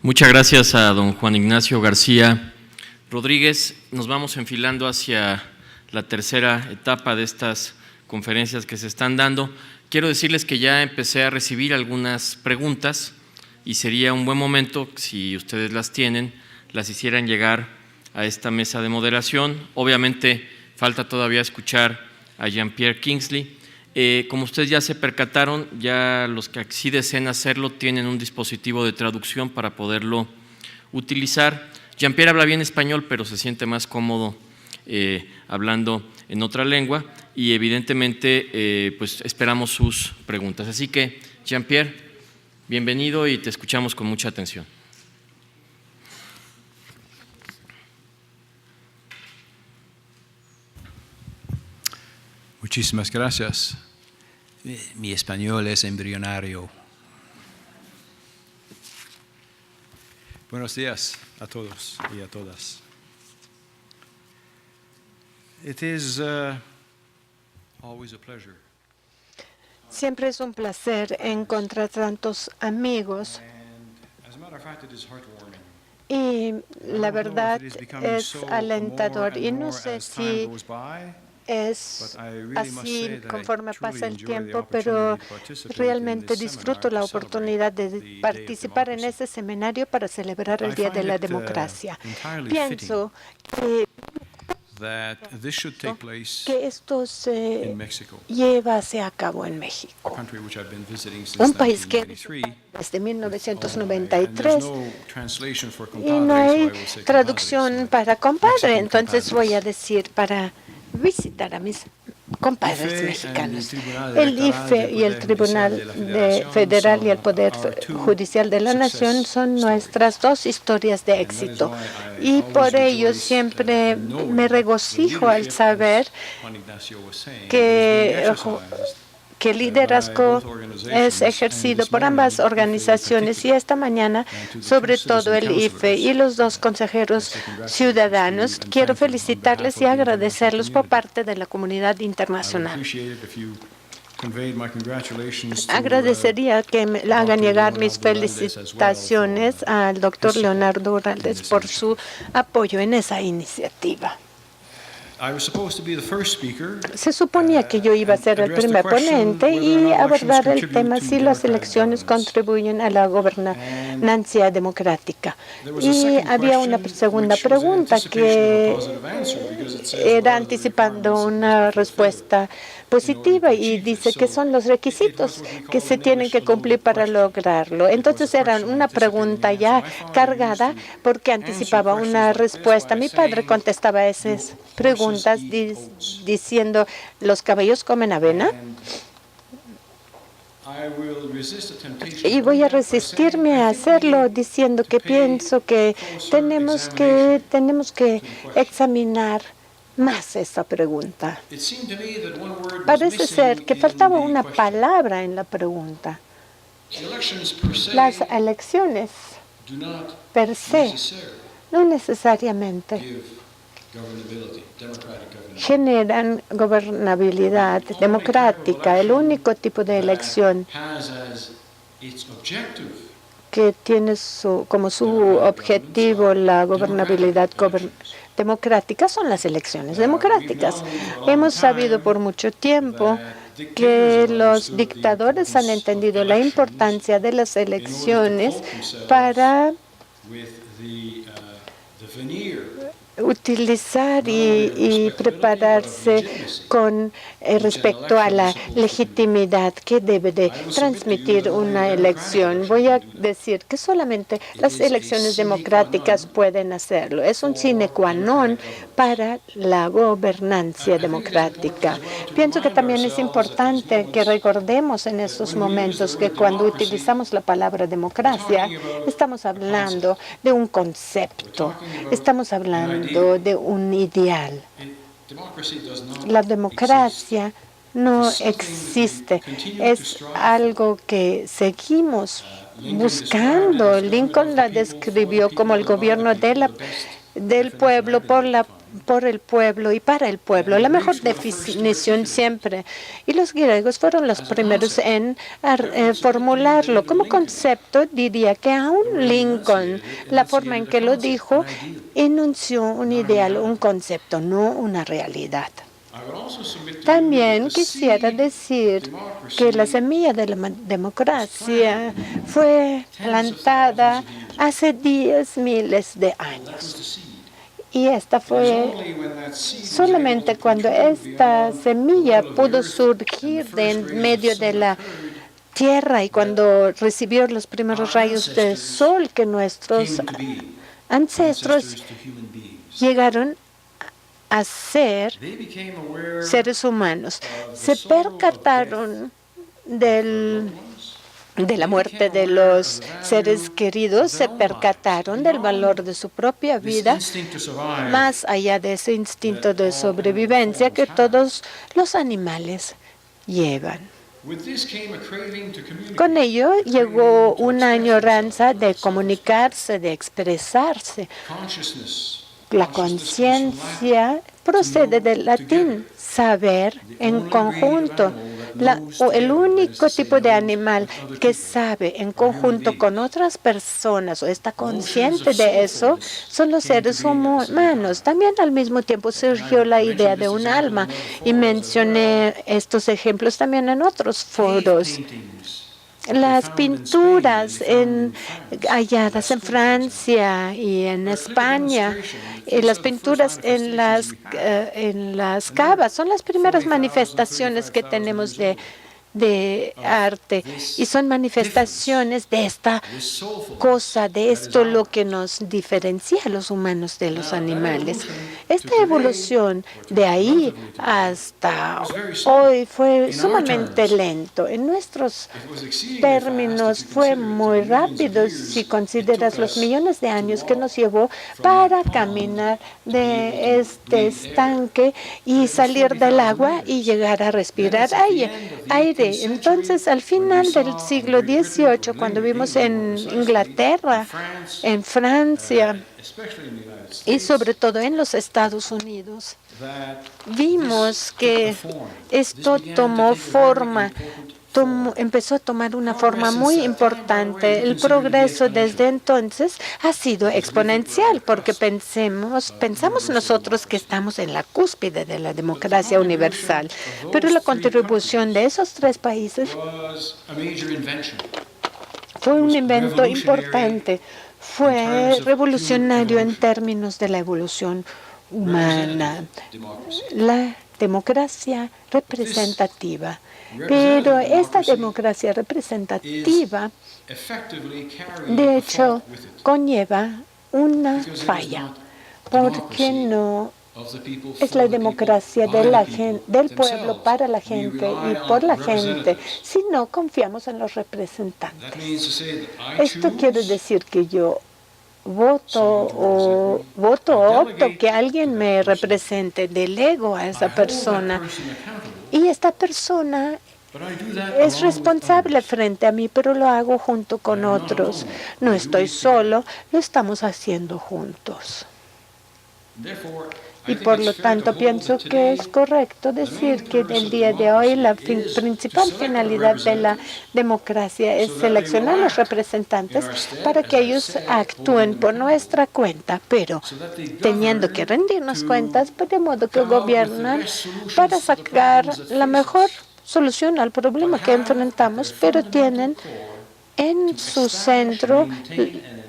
Muchas gracias a don Juan Ignacio García Rodríguez. Nos vamos enfilando hacia la tercera etapa de estas conferencias que se están dando. Quiero decirles que ya empecé a recibir algunas preguntas y sería un buen momento, si ustedes las tienen, las hicieran llegar a esta mesa de moderación. Obviamente falta todavía escuchar a Jean-Pierre Kingsley. Como ustedes ya se percataron, ya los que sí deseen hacerlo tienen un dispositivo de traducción para poderlo utilizar. Jean-Pierre habla bien español, pero se siente más cómodo hablando en otra lengua y evidentemente pues esperamos sus preguntas. Así que, Jean-Pierre, bienvenido y te escuchamos con mucha atención. Muchísimas gracias. Mi español es embrionario. Buenos días a todos y a todas. It is always a pleasure. Siempre es un placer encontrar tantos amigos. As a matter of fact, it is heartwarming. Y la verdad es alentador. Y no sé si es así conforme pasa el tiempo, pero realmente disfruto la oportunidad de participar en este seminario para celebrar el Día de la Democracia. Pienso que esto se llevase a cabo en México, un país que desde 1993 y no hay traducción para compadre, entonces voy a decir para visitar a mis compadres mexicanos. El IFE y el Tribunal Federal y el Poder Judicial de la Nación son nuestras dos historias de éxito y por ello siempre me regocijo al saber que el liderazgo es ejercido por ambas organizaciones y esta mañana, sobre todo el IFE y los dos consejeros ciudadanos, quiero felicitarles y agradecerlos por parte de la comunidad internacional. Agradecería que me hagan llegar mis felicitaciones al doctor Leonardo Urraldes por su apoyo en esa iniciativa. Se suponía que yo iba a ser el primer ponente y abordar el tema si las elecciones contribuyen a la gobernanza democrática. Y había una segunda pregunta que era anticipando una respuesta positiva y dice que son los requisitos que se tienen que cumplir para lograrlo. Entonces era una pregunta ya cargada porque anticipaba una respuesta. Mi padre contestaba esas preguntas diciendo, ¿los caballos comen avena? Y voy a resistirme a hacerlo diciendo que pienso que tenemos que examinar más esta pregunta. Parece ser que faltaba una palabra en la pregunta. Las elecciones per se no necesariamente generan gobernabilidad democrática. El único tipo de elección que tiene como su objetivo la gobernabilidad democrática son las elecciones democráticas. Hemos sabido por mucho tiempo que los dictadores han entendido la importancia de las elecciones para utilizar y prepararse con respecto a la legitimidad que debe de transmitir una elección. Voy a decir que solamente las elecciones democráticas pueden hacerlo. Es un sine qua non para la gobernanza democrática. Pienso que también es importante que recordemos en estos momentos que cuando utilizamos la palabra democracia, estamos hablando de un concepto, estamos hablando de un ideal. La democracia no existe, es algo que seguimos buscando. Lincoln la describió como el gobierno del pueblo por el pueblo y para el pueblo, la mejor definición siempre. Y los griegos fueron los primeros en formularlo. Como concepto, diría que aún Lincoln, la forma en que lo dijo, enunció un ideal, un concepto, no una realidad. También quisiera decir que la semilla de la democracia fue plantada hace 10 miles de años. Y esta fue solamente cuando esta semilla pudo surgir de en medio de la tierra y cuando recibió los primeros rayos del sol que nuestros ancestros llegaron a ser seres humanos. Se percataron de la muerte de los seres queridos, se percataron del valor de su propia vida, más allá de ese instinto de sobrevivencia que todos los animales llevan. Con ello llegó una añoranza de comunicarse, de expresarse. La conciencia procede del latín, saber en conjunto. El único tipo de animal que sabe en conjunto con otras personas o está consciente de eso son los seres humanos. También al mismo tiempo surgió la idea de un alma y mencioné estos ejemplos también en otros foros. Las pinturas halladas en Francia y en España, las pinturas en las cavas, son las primeras manifestaciones que tenemos de arte y son manifestaciones de esta cosa, de esto lo que nos diferencia a los humanos de los animales. Esta evolución de ahí hasta hoy fue sumamente lento. En nuestros términos fue muy rápido si consideras los millones de años que nos llevó para caminar de este estanque y salir del agua y llegar a respirar aire. Entonces, al final del siglo XVIII, cuando vimos en Inglaterra, en Francia y sobre todo en los Estados Unidos, vimos que esto tomó forma. Empezó a tomar una forma muy importante. El progreso desde entonces ha sido exponencial porque pensamos nosotros que estamos en la cúspide de la democracia universal, pero la contribución de esos tres países fue un invento importante, fue revolucionario en términos de la evolución humana, la democracia representativa. Pero esta democracia representativa, de hecho, conlleva una falla, porque no es la democracia del pueblo para la gente y por la gente, si no confiamos en los representantes. Esto quiere decir que yo opto que alguien me represente, delego a esa persona y esta persona es responsable frente a mí, pero lo hago junto con otros. No estoy solo, lo estamos haciendo juntos. Y por lo tanto pienso que es correcto decir que en el día de hoy la principal finalidad de la democracia es seleccionar los representantes para que ellos actúen por nuestra cuenta, pero teniendo que rendirnos cuentas, de modo que gobiernan para sacar la mejor solución al problema que enfrentamos, pero tienen en su centro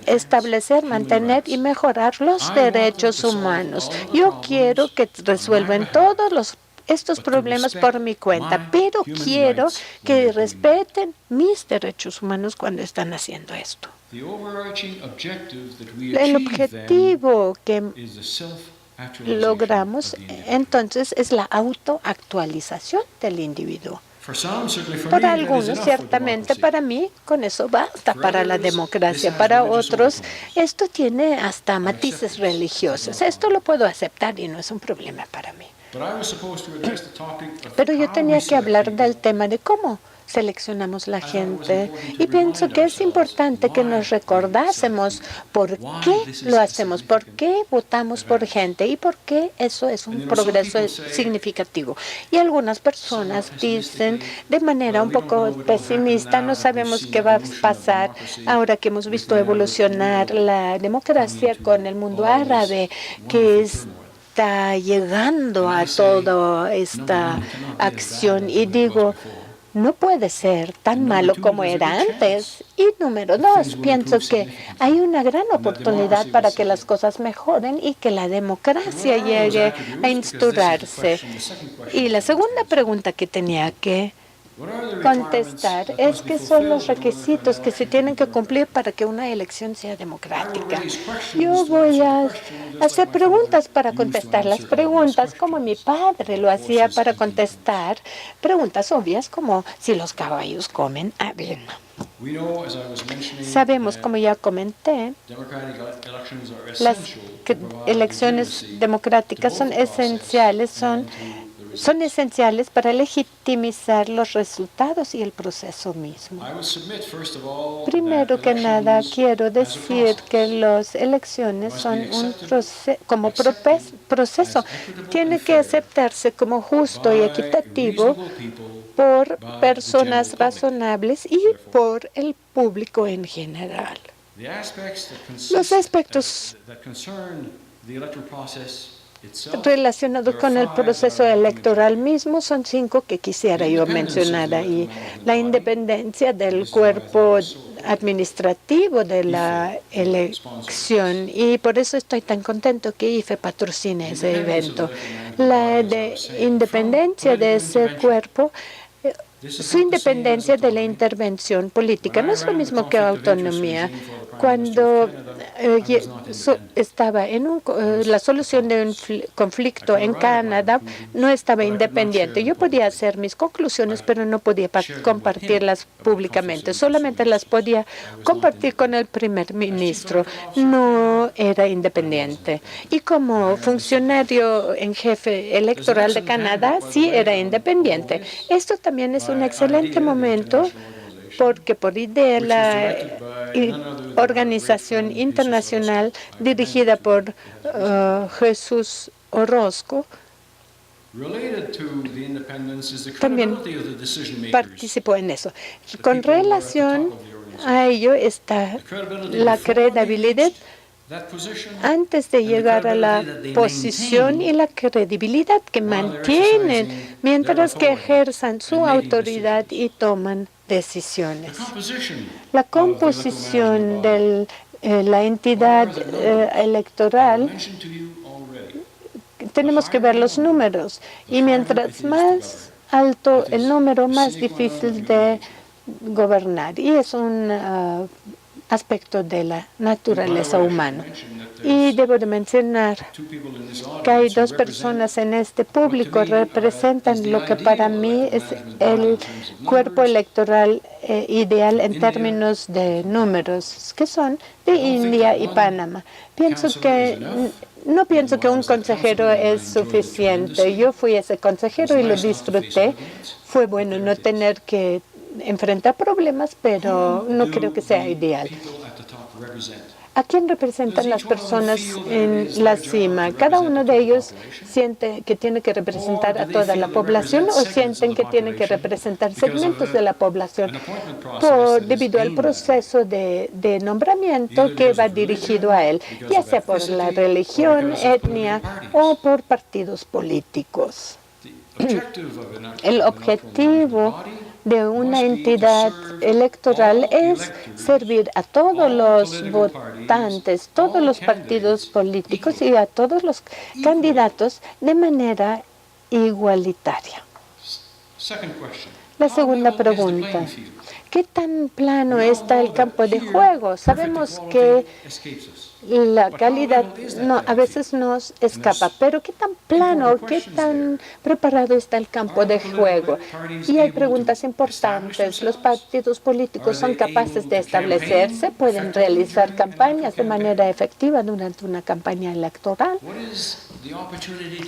establecer, mantener y mejorar los derechos humanos. Yo quiero que resuelvan todos estos problemas por mi cuenta, pero quiero que respeten mis derechos humanos cuando están haciendo esto. El objetivo que logramos entonces es la autoactualización del individuo. Para algunos, ciertamente, para mí, con eso basta para la democracia. Para otros, esto tiene hasta matices religiosos. Esto lo puedo aceptar y no es un problema para mí. Pero yo tenía que hablar del tema de cómo seleccionamos la gente. Y pienso que es importante que nos recordásemos por qué lo hacemos, por qué votamos por gente y por qué eso es un progreso significativo. Y algunas personas dicen de manera un poco pesimista, no sabemos qué va a pasar ahora que hemos visto evolucionar la democracia con el mundo árabe, que está llegando a toda esta acción. Y digo, no puede ser tan malo como era antes. Y número dos, pienso que hay una gran oportunidad para que las cosas mejoren y que la democracia llegue a instaurarse. Y la segunda pregunta que tenía que contestar es qué son los requisitos que se tienen que cumplir para que una elección sea democrática. Yo voy a hacer preguntas para contestar las preguntas como mi padre lo hacía para contestar preguntas obvias como si los caballos comen avena. Sabemos, como ya comenté, las elecciones democráticas son esenciales para legitimizar los resultados y el proceso mismo. Primero que nada, quiero decir que las elecciones son un proceso. Tiene que aceptarse como justo y equitativo por personas razonables y por el público en general. Los aspectos relacionados con el proceso electoral mismo son 5 que quisiera yo mencionar ahí. La independencia del cuerpo administrativo de la elección, y por eso estoy tan contento que IFE patrocine ese evento. La independencia de ese cuerpo, su independencia de la intervención política, no es lo mismo que autonomía. Cuando estaba en la solución de un conflicto en Canadá, no estaba independiente. Yo podía hacer mis conclusiones, pero no podía compartirlas públicamente. Solamente las podía compartir con el primer ministro. No era independiente. Y como funcionario en jefe electoral de Canadá, sí era independiente. Esto también es un excelente momento porque por idea la organización internacional dirigida por Jesús Orozco también participó en eso. Con relación a ello está la credibilidad antes de llegar a la posición y la credibilidad que mantienen mientras que ejerzan su autoridad y toman decisiones. La composición de la entidad electoral, tenemos que ver los números, y mientras más alto el número, más difícil de gobernar, y es un aspecto de la naturaleza humana. Y debo de mencionar que hay 2 personas en este público que representan lo que para mí es el cuerpo electoral ideal en términos de números, que son de India y Panamá. No pienso que un consejero es suficiente. Yo fui ese consejero y lo disfruté. Fue bueno no tener que enfrentar problemas, pero no creo que sea ideal. ¿A quién representan las personas en la cima? ¿Cada uno de ellos siente que tiene que representar a toda la población o sienten que tienen que representar segmentos de la población debido al proceso de nombramiento que va dirigido a él, ya sea por la religión, etnia o por partidos políticos? El objetivo de una entidad electoral es servir a todos los votantes, todos los partidos políticos y a todos los candidatos de manera igualitaria. La segunda pregunta: ¿qué tan plano está el campo de juego? Sabemos que la calidad a veces nos escapa, pero ¿qué tan plano, qué tan preparado está el campo de juego? Y hay preguntas importantes. ¿Los partidos políticos son capaces de establecerse? ¿Pueden realizar campañas de manera efectiva durante una campaña electoral?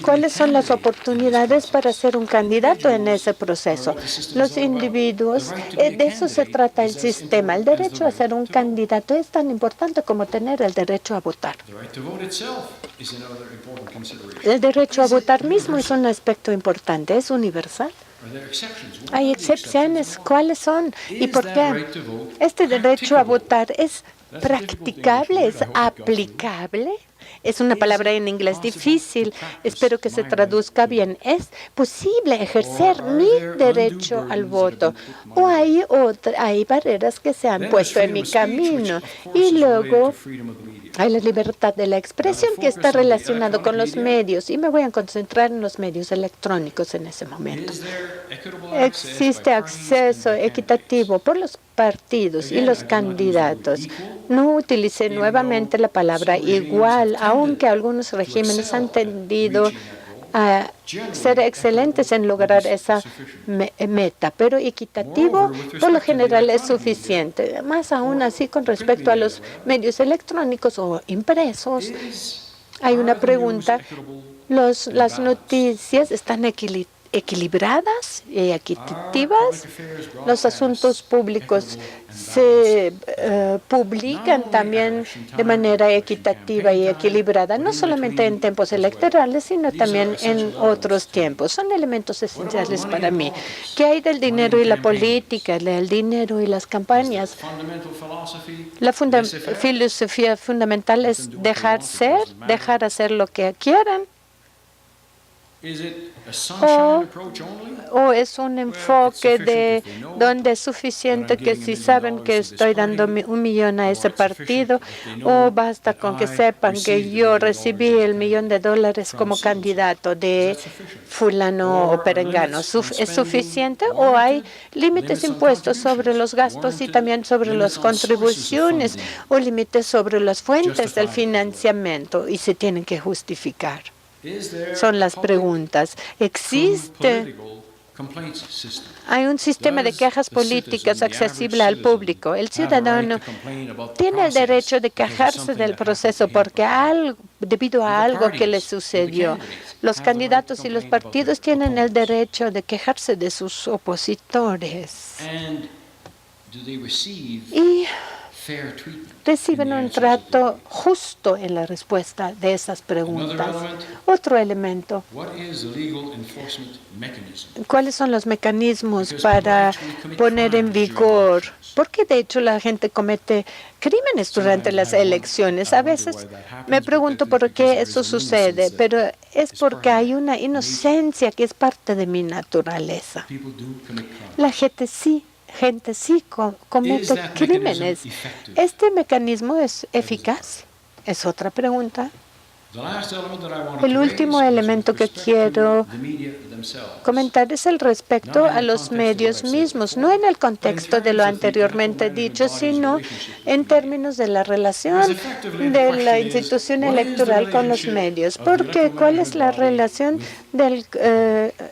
¿Cuáles son las oportunidades para ser un candidato en ese proceso? Los individuos, de eso se trata el sistema. El derecho a ser un candidato es tan importante como tener el derecho a votar. El derecho a votar mismo es un aspecto importante, es universal. Hay excepciones. ¿Cuáles son? ¿Y por qué? Este derecho a votar es practicable, es aplicable. Es una palabra en inglés difícil. Espero que se traduzca bien. ¿Es posible ejercer mi derecho al voto? ¿O hay barreras que se han puesto en mi camino? Y luego hay la libertad de la expresión que está relacionado con los medios. Y me voy a concentrar en los medios electrónicos en ese momento. ¿Existe acceso equitativo por los partidos y los candidatos? No utilicé nuevamente la palabra igual, aunque algunos regímenes han tendido a ser excelentes en lograr esa meta, pero equitativo por lo general es suficiente. Más aún así con respecto a los medios electrónicos o impresos, hay una pregunta. ¿Las noticias están equilibradas y equitativas? Los asuntos públicos se publican también de manera equitativa y equilibrada, no solamente en tiempos electorales, sino también en otros tiempos. Son elementos esenciales para mí. ¿Qué hay del dinero y la política, del dinero y las campañas? La filosofía fundamental es dejar hacer lo que quieran. ¿O es un enfoque de donde es suficiente que si saben que estoy dando 1 millón a ese partido, o basta con que sepan que yo recibí el $1.000.000 como candidato de fulano o perengano? ¿Es suficiente o hay límites impuestos sobre los gastos y también sobre las contribuciones, o límites sobre las fuentes del financiamiento y se tienen que justificar? Son las preguntas. Hay un sistema de quejas políticas accesible al público. El ciudadano tiene el derecho de quejarse del proceso debido a algo que le sucedió. Los candidatos y los partidos tienen el derecho de quejarse de sus opositores. Y reciben un trato justo en la respuesta de esas preguntas. Otro elemento. ¿Cuáles son los mecanismos para poner en vigor? Porque de hecho la gente comete crímenes durante las elecciones. A veces me pregunto por qué eso sucede, pero es porque hay una inocencia que es parte de mi naturaleza. La gente sí comete crímenes. ¿Este mecanismo es eficaz? Es otra pregunta. El último elemento que quiero comentar es el respecto a los medios mismos, no en el contexto de lo anteriormente dicho, sino en términos de la relación de la institución electoral con los medios. Porque ¿cuál es la relación del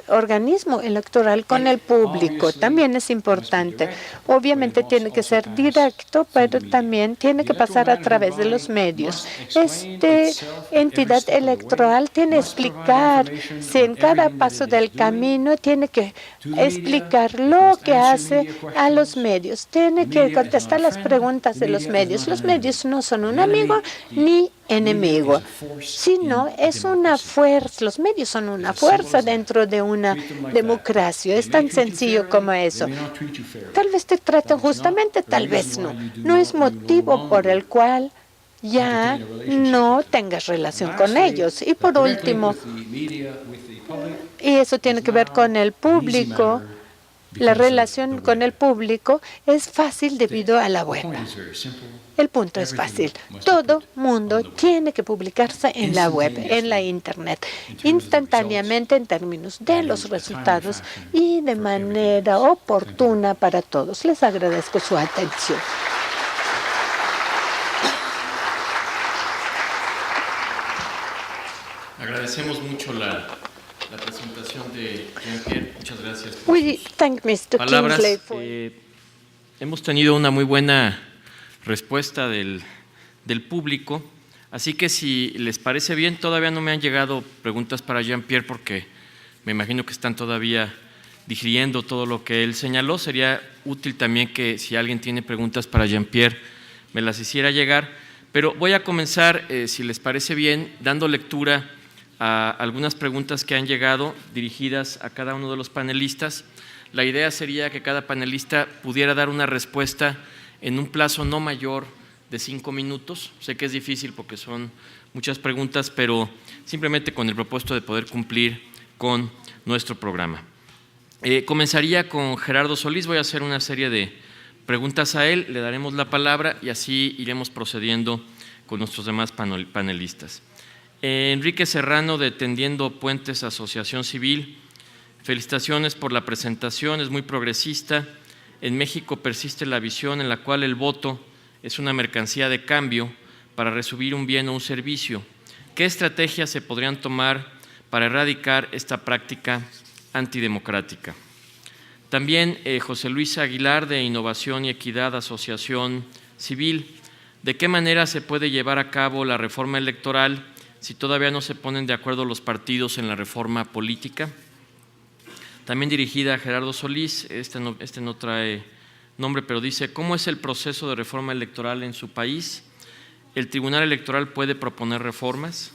organismo electoral con el público? También es importante. Obviamente tiene que ser directo, pero también tiene que pasar a través de los medios. Entidad electoral tiene que explicar si en cada paso del camino tiene que explicar lo que hace a los medios. Tiene que contestar las preguntas de los medios. Los medios no son un amigo ni enemigo, sino es una fuerza. Los medios son una fuerza dentro de una democracia. Es tan sencillo como eso. Tal vez te traten justamente, tal vez no. No es motivo por el cual ya no tengas relación con ellos. Y por último, y eso tiene que ver con el público, la relación con el público es fácil debido a la web. El punto es fácil. Todo mundo tiene que publicarse en la web, en la Internet, instantáneamente en términos de los resultados y de manera oportuna para todos. Les agradezco su atención. Agradecemos mucho la presentación de Jean-Pierre. Muchas gracias por We thank Mr. palabras. Kingsley for Hemos tenido una muy buena respuesta del público. Así que si les parece bien, todavía no me han llegado preguntas para Jean-Pierre porque me imagino que están todavía digiriendo todo lo que él señaló. Sería útil también que si alguien tiene preguntas para Jean-Pierre me las hiciera llegar, pero voy a comenzar, si les parece bien, dando lectura a algunas preguntas que han llegado dirigidas a cada uno de los panelistas. La idea sería que cada panelista pudiera dar una respuesta en un plazo no mayor de 5 minutos. Sé que es difícil porque son muchas preguntas, pero simplemente con el propósito de poder cumplir con nuestro programa. Comenzaría con Gerardo Solís. Voy a hacer una serie de preguntas a él, le daremos la palabra y así iremos procediendo con nuestros demás panelistas. Enrique Serrano, de Tendiendo Puentes Asociación Civil. Felicitaciones por la presentación, es muy progresista. En México persiste la visión en la cual el voto es una mercancía de cambio para recibir un bien o un servicio. ¿Qué estrategias se podrían tomar para erradicar esta práctica antidemocrática? También José Luis Aguilar, de Innovación y Equidad Asociación Civil. ¿De qué manera se puede llevar a cabo la reforma electoral si todavía no se ponen de acuerdo los partidos en la reforma política? También dirigida a Gerardo Solís, este no trae nombre, pero dice: ¿cómo es el proceso de reforma electoral en su país? ¿El Tribunal Electoral puede proponer reformas?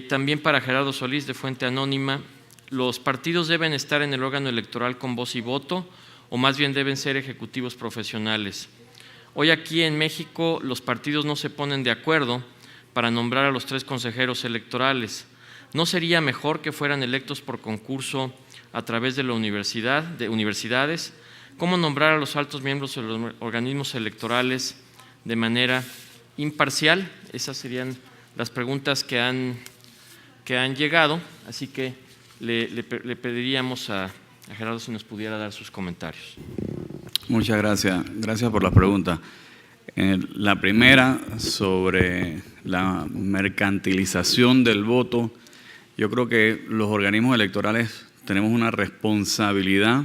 También para Gerardo Solís, de Fuente Anónima: ¿los partidos deben estar en el órgano electoral con voz y voto o más bien deben ser ejecutivos profesionales? Hoy aquí en México los partidos no se ponen de acuerdo para nombrar a los 3 consejeros electorales. ¿No sería mejor que fueran electos por concurso a través de la universidades? ¿Cómo nombrar a los altos miembros de los organismos electorales de manera imparcial? Esas serían las preguntas que han llegado, así que le pediríamos a Gerardo si nos pudiera dar sus comentarios. Muchas gracias. Gracias por la pregunta. La primera, sobre la mercantilización del voto. Yo creo que los organismos electorales tenemos una responsabilidad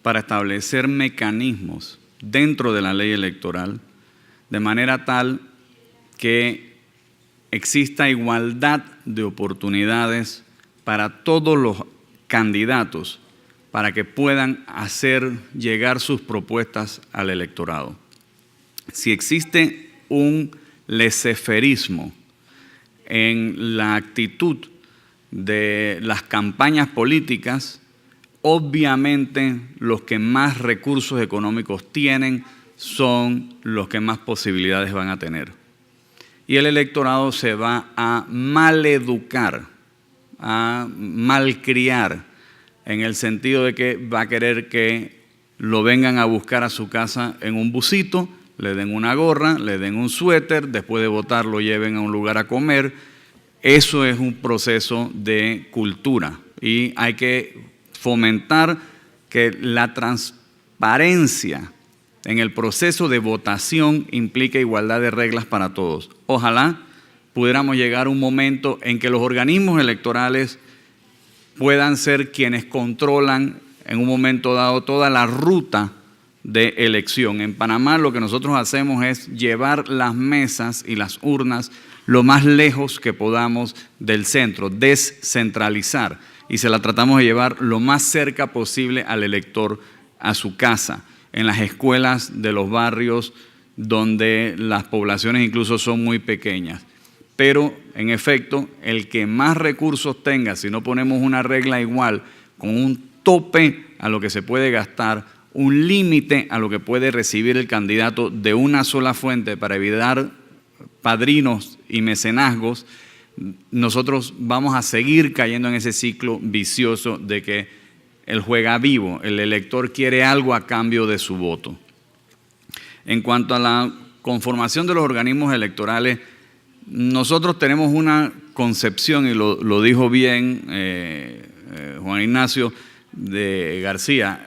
para establecer mecanismos dentro de la ley electoral de manera tal que exista igualdad de oportunidades para todos los candidatos para que puedan hacer llegar sus propuestas al electorado. Si existe un laissez-fairismo en la actitud de las campañas políticas, obviamente los que más recursos económicos tienen son los que más posibilidades van a tener. Y el electorado se va a maleducar, a malcriar, en el sentido de que va a querer que lo vengan a buscar a su casa en un busito, le den una gorra, le den un suéter, después de votar lo lleven a un lugar a comer. Eso es un proceso de cultura y hay que fomentar que la transparencia en el proceso de votación implique igualdad de reglas para todos. Ojalá pudiéramos llegar a un momento en que los organismos electorales puedan ser quienes controlan en un momento dado toda la ruta de elección. En Panamá lo que nosotros hacemos es llevar las mesas y las urnas lo más lejos que podamos del centro, descentralizar, y se la tratamos de llevar lo más cerca posible al elector, a su casa, en las escuelas de los barrios donde las poblaciones incluso son muy pequeñas. Pero, en efecto, el que más recursos tenga, si no ponemos una regla igual, con un tope a lo que se puede gastar, un límite a lo que puede recibir el candidato de una sola fuente para evitar padrinos y mecenazgos, nosotros vamos a seguir cayendo en ese ciclo vicioso de que el juega vivo, el elector quiere algo a cambio de su voto. En cuanto a la conformación de los organismos electorales, nosotros tenemos una concepción, y lo dijo bien Juan Ignacio de García,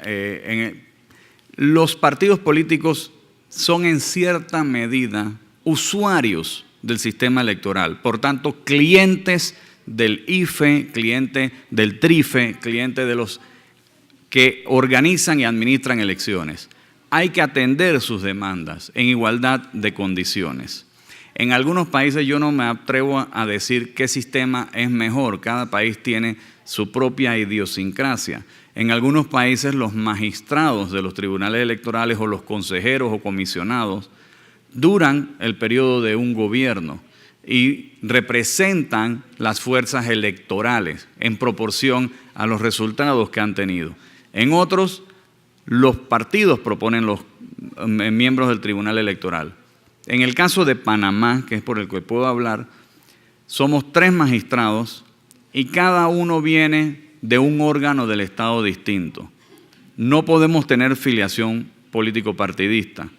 los partidos políticos son en cierta medida usuarios del sistema electoral, por tanto clientes del IFE, cliente del TRIFE, cliente de los que organizan y administran elecciones. Hay que atender sus demandas en igualdad de condiciones. En algunos países yo no me atrevo a decir qué sistema es mejor, cada país tiene su propia idiosincrasia. En algunos países los magistrados de los tribunales electorales o los consejeros o comisionados duran el periodo de un gobierno y representan las fuerzas electorales en proporción a los resultados que han tenido. En otros, los partidos proponen los miembros del Tribunal Electoral. En el caso de Panamá, que es por el que puedo hablar, somos 3 magistrados y cada uno viene de un órgano del Estado distinto. No podemos tener filiación político-partidista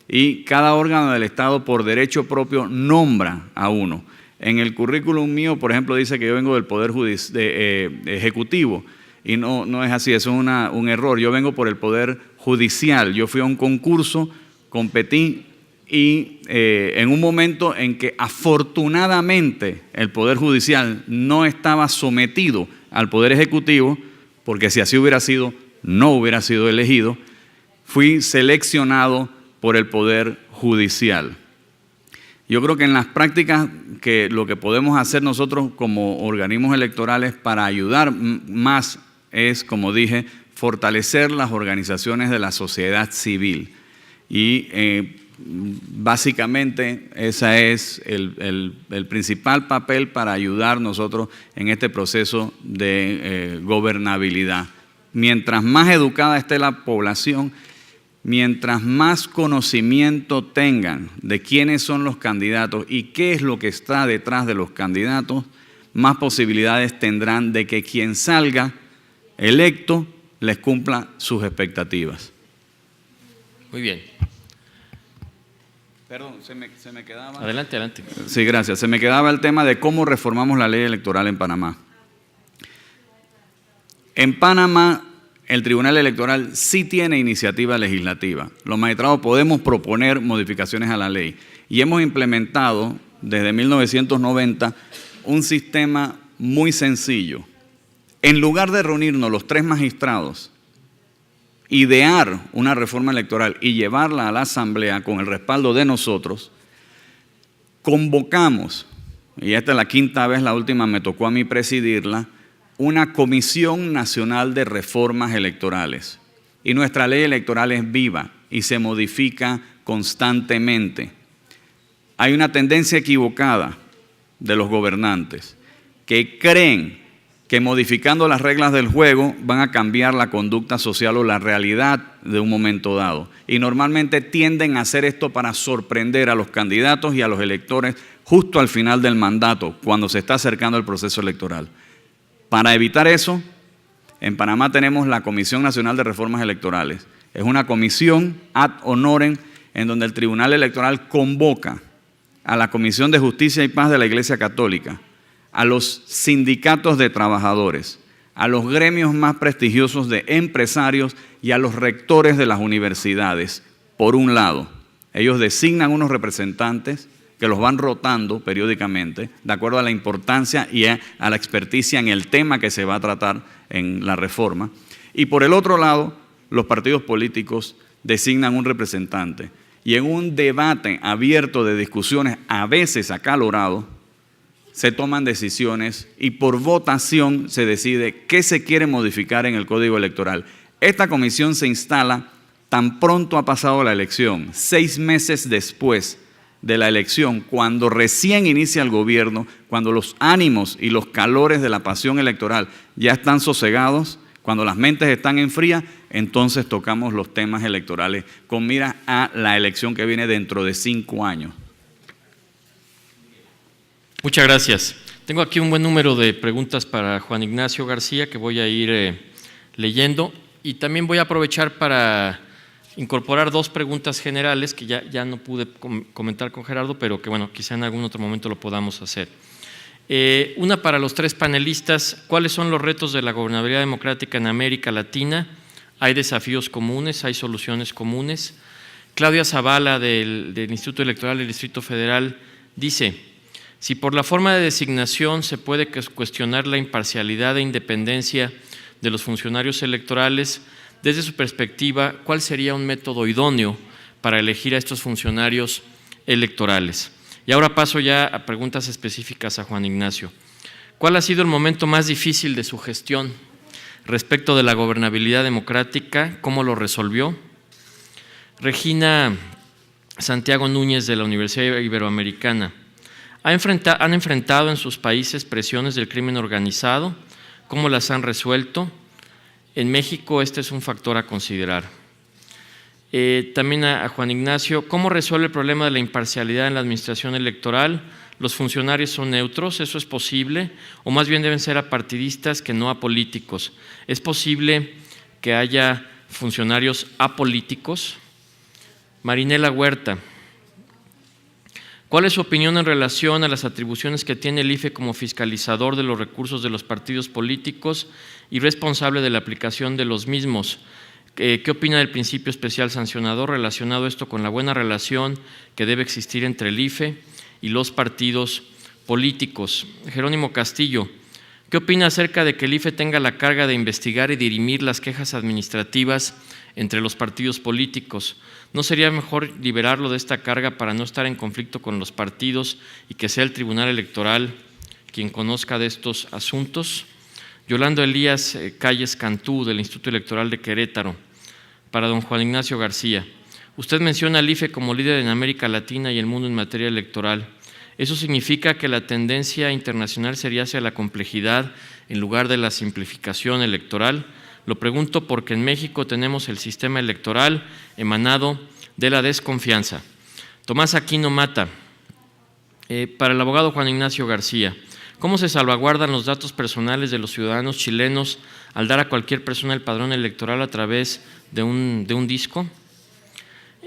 y cada órgano del Estado por derecho propio nombra a uno. En el currículum mío, por ejemplo, dice que yo vengo del Poder Ejecutivo y no es así, eso es un error. Yo vengo por el Poder Judicial. Yo fui a un concurso, competí y en un momento en que afortunadamente el Poder Judicial no estaba sometido al Poder Ejecutivo, porque si así hubiera sido, no hubiera sido elegido, fui seleccionado por el Poder Judicial. Yo creo que en las prácticas que lo que podemos hacer nosotros como organismos electorales para ayudar más es, como dije, fortalecer las organizaciones de la sociedad civil. Y básicamente ese es el principal papel para ayudar nosotros en este proceso de gobernabilidad. Mientras más educada esté la población, mientras más conocimiento tengan de quiénes son los candidatos y qué es lo que está detrás de los candidatos, más posibilidades tendrán de que quien salga electo les cumpla sus expectativas. Muy bien. Perdón, se me quedaba… Adelante, adelante. Sí, gracias. Se me quedaba el tema de cómo reformamos la ley electoral en Panamá. En Panamá, el Tribunal Electoral sí tiene iniciativa legislativa. Los magistrados podemos proponer modificaciones a la ley y hemos implementado desde 1990 un sistema muy sencillo. En lugar de reunirnos los 3 magistrados, idear una reforma electoral y llevarla a la Asamblea con el respaldo de nosotros, convocamos, y esta es la 5ª vez, la última me tocó a mí presidirla, una Comisión Nacional de Reformas Electorales. Y nuestra ley electoral es viva y se modifica constantemente. Hay una tendencia equivocada de los gobernantes que creen que modificando las reglas del juego van a cambiar la conducta social o la realidad de un momento dado. Y normalmente tienden a hacer esto para sorprender a los candidatos y a los electores justo al final del mandato, cuando se está acercando el proceso electoral. Para evitar eso, en Panamá tenemos la Comisión Nacional de Reformas Electorales. Es una comisión ad honorem en donde el Tribunal Electoral convoca a la Comisión de Justicia y Paz de la Iglesia Católica, a los sindicatos de trabajadores, a los gremios más prestigiosos de empresarios y a los rectores de las universidades. Por un lado, ellos designan unos representantes que los van rotando periódicamente, de acuerdo a la importancia y a la experticia en el tema que se va a tratar en la reforma. Y por el otro lado, los partidos políticos designan un representante. Y en un debate abierto de discusiones, a veces acalorado, se toman decisiones y por votación se decide qué se quiere modificar en el Código Electoral. Esta comisión se instala tan pronto ha pasado la elección, 6 meses después de la elección, cuando recién inicia el gobierno, cuando los ánimos y los calores de la pasión electoral ya están sosegados, cuando las mentes están en fría, entonces tocamos los temas electorales con mira a la elección que viene dentro de 5 años. Muchas gracias. Tengo aquí un buen número de preguntas para Juan Ignacio García que voy a ir leyendo y también voy a aprovechar para incorporar 2 preguntas generales que ya no pude comentar con Gerardo, pero que bueno, quizá en algún otro momento lo podamos hacer. Una para los 3 panelistas: ¿cuáles son los retos de la gobernabilidad democrática en América Latina? ¿Hay desafíos comunes? ¿Hay soluciones comunes? Claudia Zavala del Instituto Electoral del Distrito Federal dice: si por la forma de designación se puede cuestionar la imparcialidad e independencia de los funcionarios electorales, desde su perspectiva, ¿cuál sería un método idóneo para elegir a estos funcionarios electorales? Y ahora paso ya a preguntas específicas a Juan Ignacio. ¿Cuál ha sido el momento más difícil de su gestión respecto de la gobernabilidad democrática? ¿Cómo lo resolvió? Regina Santiago Núñez, de la Universidad Iberoamericana. ¿Han enfrentado en sus países presiones del crimen organizado? ¿Cómo las han resuelto? En México este es un factor a considerar. También a Juan Ignacio, ¿cómo resuelve el problema de la imparcialidad en la administración electoral? ¿Los funcionarios son neutros? ¿Eso es posible? ¿O más bien deben ser apartidistas que no apolíticos? ¿Es posible que haya funcionarios apolíticos? Marinela Huerta, ¿cuál es su opinión en relación a las atribuciones que tiene el IFE como fiscalizador de los recursos de los partidos políticos y responsable de la aplicación de los mismos? ¿Qué opina del principio especial sancionador relacionado esto con la buena relación que debe existir entre el IFE y los partidos políticos? Jerónimo Castillo, ¿qué opina acerca de que el IFE tenga la carga de investigar y dirimir las quejas administrativas entre los partidos políticos? ¿No sería mejor liberarlo de esta carga para no estar en conflicto con los partidos y que sea el Tribunal Electoral quien conozca de estos asuntos? Yolanda Elías Calles Cantú, del Instituto Electoral de Querétaro, para don Juan Ignacio García. Usted menciona al IFE como líder en América Latina y el mundo en materia electoral. ¿Eso significa que la tendencia internacional sería hacia la complejidad en lugar de la simplificación electoral? Lo pregunto porque en México tenemos el sistema electoral emanado de la desconfianza. Tomás Aquino Mata, para el abogado Juan Ignacio García, ¿cómo se salvaguardan los datos personales de los ciudadanos chilenos al dar a cualquier persona el padrón electoral a través de un disco?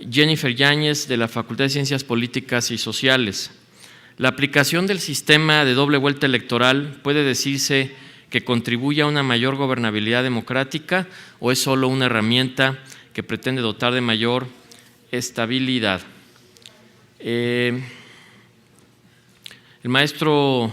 Jennifer Yáñez, de la Facultad de Ciencias Políticas y Sociales, ¿la aplicación del sistema de doble vuelta electoral puede decirse que contribuye a una mayor gobernabilidad democrática o es solo una herramienta que pretende dotar de mayor estabilidad? El maestro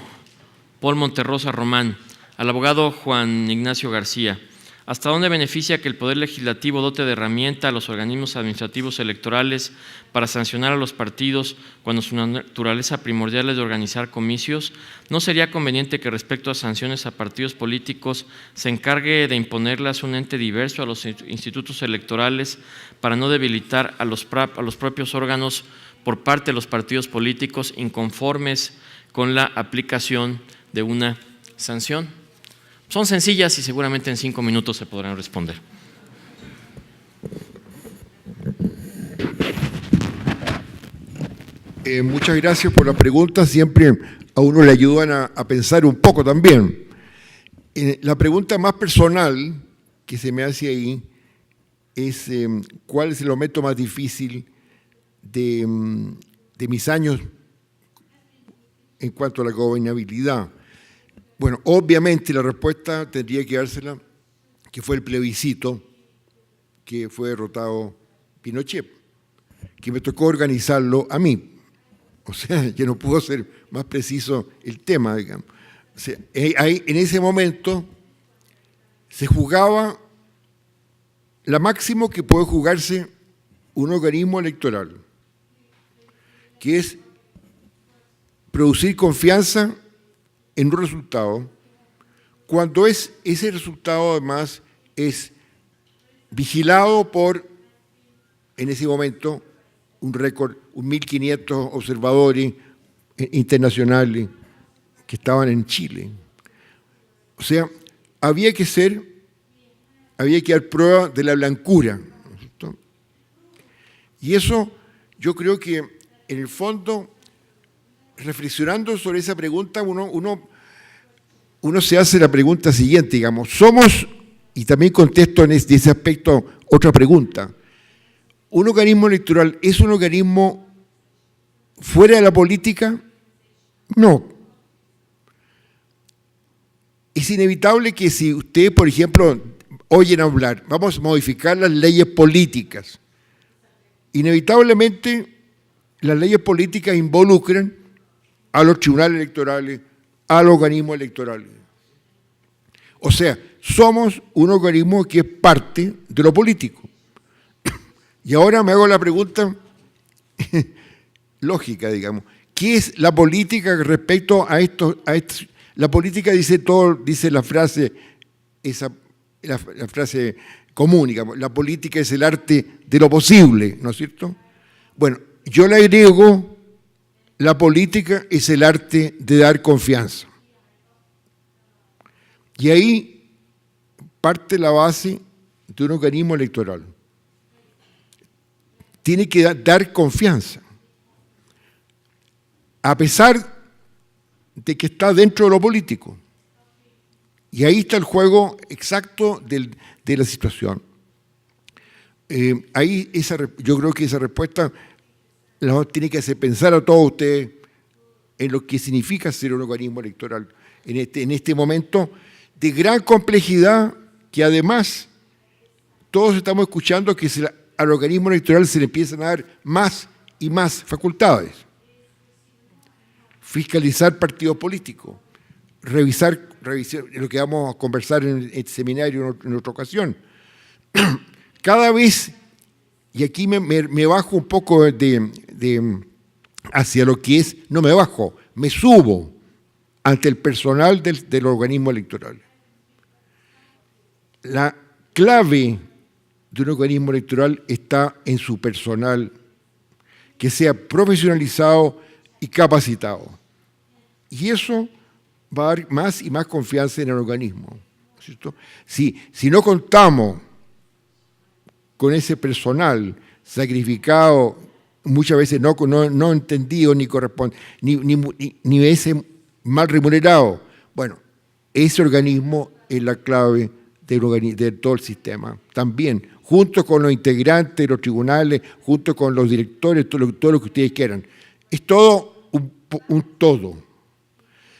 Paul Monterrosa Román, al abogado Juan Ignacio García, ¿hasta dónde beneficia que el Poder Legislativo dote de herramienta a los organismos administrativos electorales para sancionar a los partidos cuando su naturaleza primordial es de organizar comicios? ¿No sería conveniente que respecto a sanciones a partidos políticos se encargue de imponerlas un ente diverso a los institutos electorales para no debilitar a los propios órganos por parte de los partidos políticos inconformes con la aplicación de una sanción? Son sencillas y seguramente en 5 minutos se podrán responder. Muchas gracias por la pregunta, siempre a uno le ayudan a pensar un poco también. La pregunta más personal que se me hace ahí es ¿cuál es el momento más difícil de mis años en cuanto a la gobernabilidad? Bueno, obviamente la respuesta tendría que dársela que fue el plebiscito que fue derrotado Pinochet, que me tocó organizarlo a mí. O sea, yo no puedo ser más preciso el tema, digamos. O sea, en ese momento se jugaba la máximo que puede jugarse un organismo electoral, que es producir confianza en un resultado, cuando ese resultado además es vigilado por, en ese momento, un récord, 1.500 observadores internacionales que estaban en Chile. O sea, había que dar prueba de la blancura, ¿no es cierto? Y eso yo creo que en el fondo, reflexionando sobre esa pregunta, uno se hace la pregunta siguiente, digamos, somos, y también contesto en ese aspecto otra pregunta, ¿un organismo electoral es un organismo fuera de la política? No. Es inevitable que si usted, por ejemplo, oyen hablar, vamos a modificar las leyes políticas, inevitablemente las leyes políticas involucran a los tribunales electorales, a los organismos electorales. O sea, somos un organismo que es parte de lo político. Y ahora me hago la pregunta lógica, digamos, ¿Qué es la política respecto a esto? La política dice todo, dice la frase, la frase común, digamos, la política es el arte de lo posible, ¿no es cierto? Bueno, yo le agrego, la política es el arte de dar confianza. Y ahí parte la base de un organismo electoral. Tiene que dar confianza. A pesar de que está dentro de lo político. Y ahí está el juego exacto de la situación. Ahí yo creo que esa respuesta tiene que hacer pensar a todos ustedes en lo que significa ser un organismo electoral en este momento de gran complejidad, que además todos estamos escuchando que al organismo electoral se le empiezan a dar más y más facultades. Fiscalizar partidos políticos, revisar lo que vamos a conversar en este seminario en otra ocasión. Cada vez, y aquí me bajo un poco hacia lo que es, no me bajo, me subo ante el personal del organismo electoral. La clave de un organismo electoral está en su personal, que sea profesionalizado y capacitado. Y eso va a dar más y más confianza en el organismo, ¿cierto? Si no contamos con ese personal sacrificado, muchas veces no entendido ni corresponde, ni ese mal remunerado, bueno, ese organismo es la clave de todo el sistema. También, junto con los integrantes de los tribunales, junto con los directores, todo lo que ustedes quieran. Es todo un todo.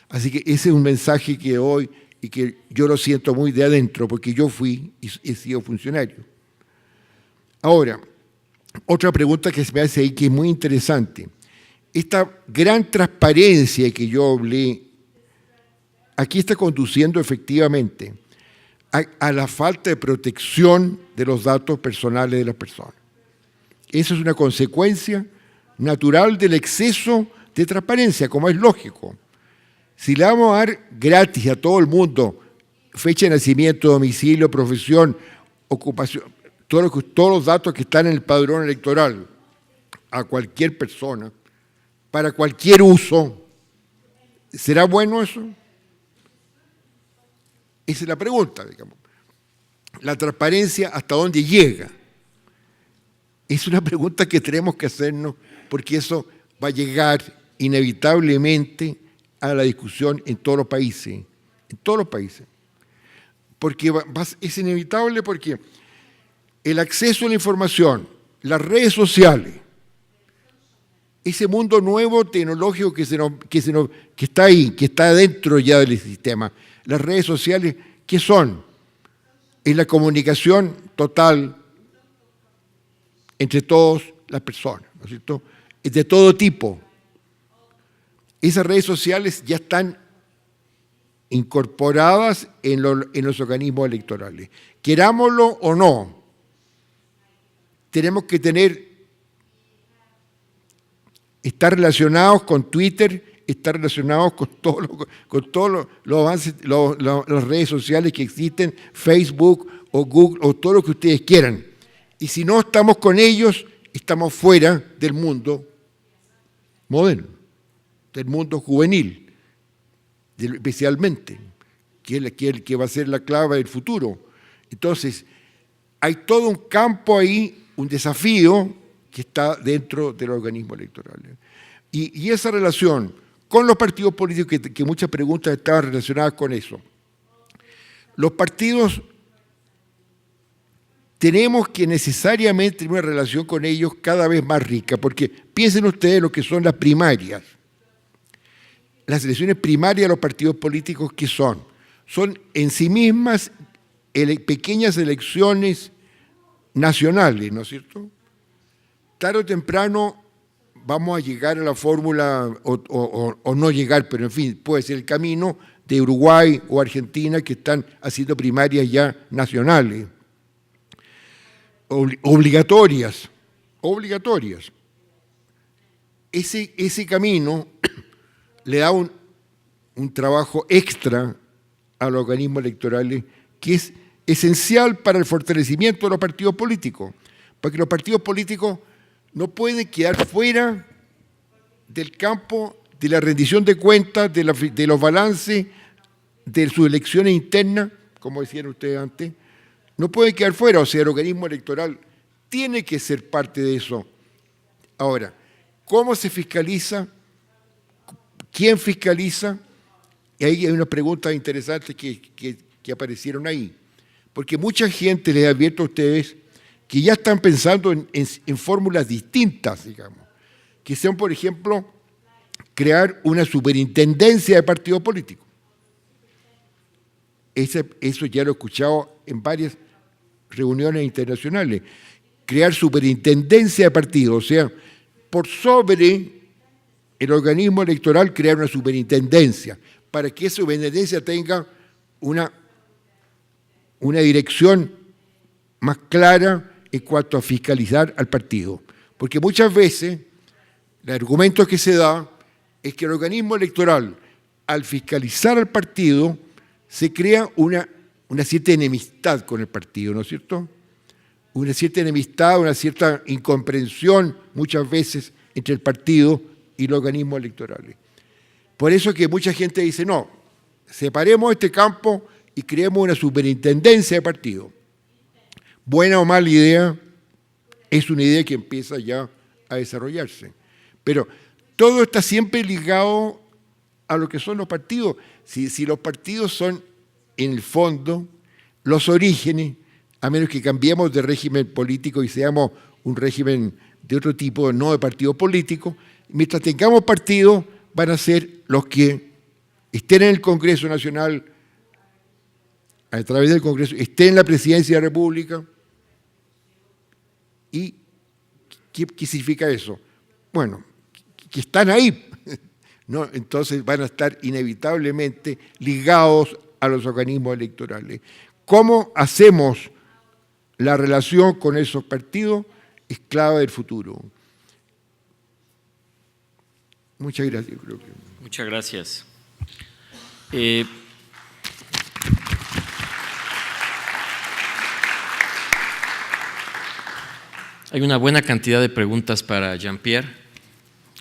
Así que ese es un mensaje que doy y que yo lo siento muy de adentro, porque yo fui y he sido funcionario. Ahora, otra pregunta que se me hace ahí que es muy interesante. Esta gran transparencia que yo hablé, aquí está conduciendo efectivamente a la falta de protección de los datos personales de las personas. Eso es una consecuencia natural del exceso de transparencia, como es lógico. Si le vamos a dar gratis a todo el mundo fecha de nacimiento, domicilio, profesión, ocupación, todos los datos que están en el padrón electoral a cualquier persona, para cualquier uso, ¿será bueno eso? Esa es la pregunta, digamos. La transparencia, ¿hasta dónde llega? Es una pregunta que tenemos que hacernos, porque eso va a llegar inevitablemente a la discusión en todos los países. En todos los países. Porque es inevitable porque el acceso a la información, las redes sociales, ese mundo nuevo tecnológico que está ahí, que está dentro ya del sistema. Las redes sociales, ¿qué son? Es la comunicación total entre todas las personas, ¿no es cierto? Es de todo tipo. Esas redes sociales ya están incorporadas en los organismos electorales. Querámoslo o no, tenemos que estar relacionados con Twitter, estar relacionados con todos los avances, las redes sociales que existen, Facebook o Google o todo lo que ustedes quieran. Y si no estamos con ellos, estamos fuera del mundo moderno, del mundo juvenil, especialmente, que es el que va a ser la clave del futuro. Entonces, hay todo un campo ahí, un desafío que está dentro del organismo electoral. Y esa relación con los partidos políticos, que muchas preguntas estaban relacionadas con eso. Los partidos tenemos que necesariamente tener una relación con ellos cada vez más rica, porque piensen ustedes lo que son las primarias. Las elecciones primarias de los partidos políticos, ¿qué son? Son en sí mismas pequeñas elecciones nacionales, ¿no es cierto? Tarde o temprano vamos a llegar a la fórmula, o no llegar, pero en fin, puede ser el camino de Uruguay o Argentina que están haciendo primarias ya nacionales. Obligatorias. ese camino le da un trabajo extra a los organismos electorales que es esencial para el fortalecimiento de los partidos políticos, porque los partidos políticos no pueden quedar fuera del campo de la rendición de cuentas, de los balances, de sus elecciones internas, como decían ustedes antes, no pueden quedar fuera, o sea, el organismo electoral tiene que ser parte de eso. Ahora, ¿cómo se fiscaliza? ¿Quién fiscaliza? Y ahí hay unas preguntas interesantes que aparecieron ahí. Porque mucha gente, les advierto a ustedes, que ya están pensando en fórmulas distintas, digamos. Que sean, por ejemplo, crear una superintendencia de partidos políticos. Eso ya lo he escuchado en varias reuniones internacionales. Crear superintendencia de partidos, o sea, por sobre el organismo electoral crear una superintendencia, para que esa superintendencia tenga una dirección más clara en cuanto a fiscalizar al partido. Porque muchas veces el argumento que se da es que el organismo electoral, al fiscalizar al partido, se crea una cierta enemistad con el partido, ¿no es cierto? Una cierta enemistad, una cierta incomprensión muchas veces entre el partido y los organismos electorales. Por eso que mucha gente dice, no, separemos este campo y creemos una superintendencia de partido. Buena o mala idea, es una idea que empieza ya a desarrollarse. Pero todo está siempre ligado a lo que son los partidos. Si los partidos son, en el fondo, los orígenes, a menos que cambiemos de régimen político y seamos un régimen de otro tipo, no de partido político, mientras tengamos partidos, van a ser los que estén en el Congreso Nacional, a través del Congreso, estén en la Presidencia de la República. ¿Y qué significa eso? Bueno, que están ahí, ¿no? Entonces van a estar inevitablemente ligados a los organismos electorales. ¿Cómo hacemos la relación con esos partidos? Es clave del futuro. Muchas gracias. Creo que... Muchas gracias. Hay una buena cantidad de preguntas para Jean-Pierre,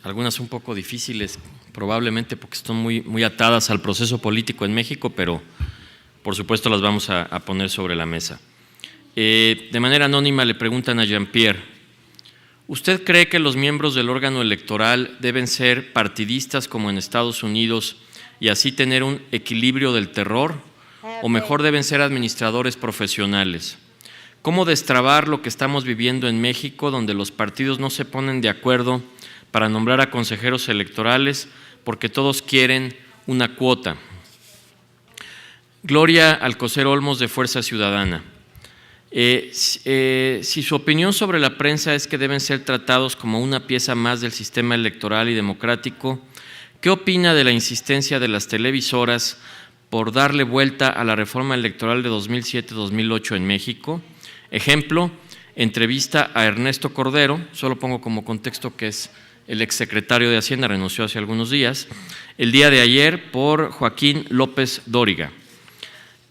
algunas un poco difíciles, probablemente porque están muy atadas al proceso político en México, pero por supuesto las vamos a poner sobre la mesa. De manera anónima le preguntan a Jean-Pierre, ¿usted cree que los miembros del órgano electoral deben ser partidistas como en Estados Unidos y así tener un equilibrio del terror? ¿O mejor deben ser administradores profesionales? ¿Cómo destrabar lo que estamos viviendo en México, donde los partidos no se ponen de acuerdo para nombrar a consejeros electorales porque todos quieren una cuota? Gloria Alcocer Olmos, de Fuerza Ciudadana. Si su opinión sobre la prensa es que deben ser tratados como una pieza más del sistema electoral y democrático, ¿qué opina de la insistencia de las televisoras por darle vuelta a la reforma electoral de 2007-2008 en México? Ejemplo, entrevista a Ernesto Cordero, solo pongo como contexto que es el exsecretario de Hacienda, renunció hace algunos días, el día de ayer por Joaquín López Dóriga.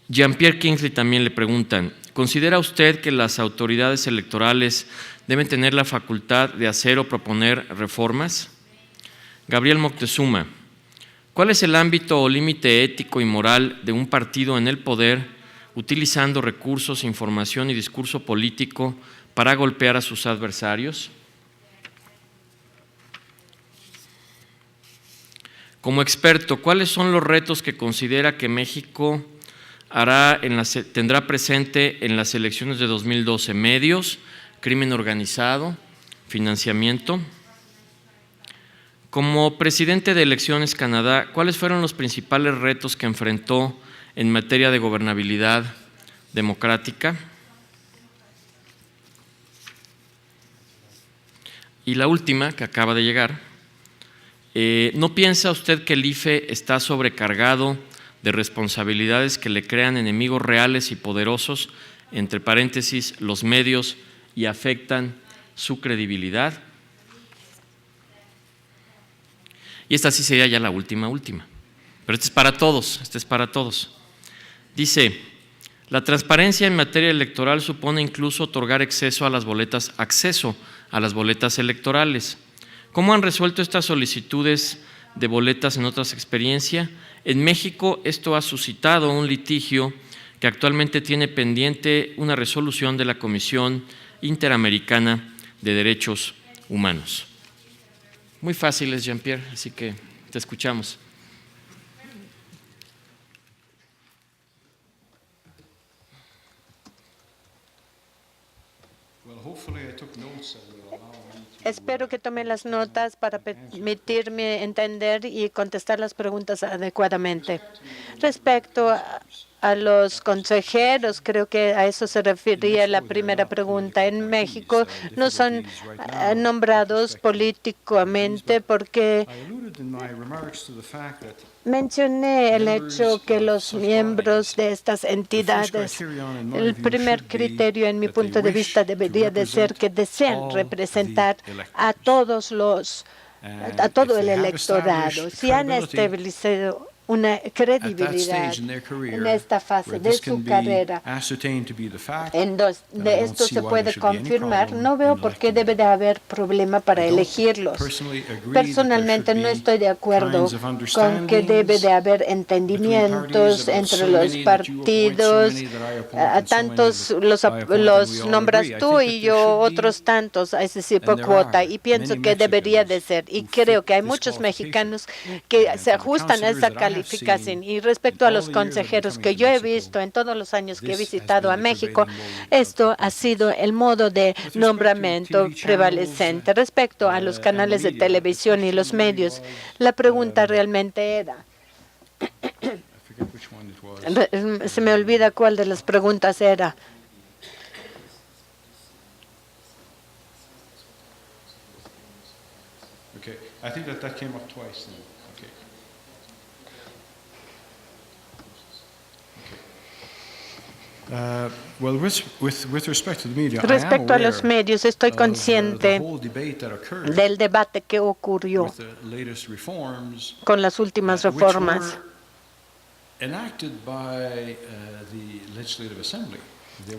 Jean-Pierre Kingsley también le preguntan, ¿considera usted que las autoridades electorales deben tener la facultad de hacer o proponer reformas? Gabriel Moctezuma, ¿cuál es el ámbito o límite ético y moral de un partido en el poder utilizando recursos, información y discurso político para golpear a sus adversarios? Como experto, ¿cuáles son los retos que considera que México tendrá presente en las elecciones de 2012? Medios, crimen organizado, financiamiento. Como presidente de Elecciones Canadá, ¿cuáles fueron los principales retos que enfrentó en materia de gobernabilidad democrática? Y la última, que acaba de llegar, ¿no piensa usted que el IFE está sobrecargado de responsabilidades que le crean enemigos reales y poderosos, entre paréntesis, los medios, y afectan su credibilidad? Y esta sí sería ya la última. Pero este es para todos, Dice, la transparencia en materia electoral supone incluso otorgar acceso a las boletas electorales. ¿Cómo han resuelto estas solicitudes de boletas en otras experiencias? En México esto ha suscitado un litigio que actualmente tiene pendiente una resolución de la Comisión Interamericana de Derechos Humanos. Muy fáciles, Jean-Pierre, así que te escuchamos. Espero que tome las notas para permitirme entender y contestar las preguntas adecuadamente. Respecto a los consejeros, creo que a eso se refería la primera pregunta. En México no son nombrados políticamente porque mencioné el hecho que los miembros de estas entidades, el primer criterio en mi punto de vista debería de ser que desean representar a todo el electorado. Si han establecido una credibilidad en esta fase de su carrera, en donde esto se puede confirmar, no veo por qué debe de haber problema para elegirlos. Personalmente no estoy de acuerdo con que debe de haber entendimientos entre los partidos, tantos los nombras tú y yo otros tantos, es decir, por cuota, y pienso que debería de ser, y creo que hay muchos mexicanos que se ajustan a esa calificación. Y respecto a los consejeros que yo he visto en todos los años que he visitado a México, esto ha sido el modo de nombramiento prevalecente. Respecto a los canales de televisión y los medios, la pregunta realmente era, se me olvida cuál de las preguntas era. Okay, I think that came up twice then. Respecto a los medios, estoy consciente del debate que ocurrió con las últimas reformas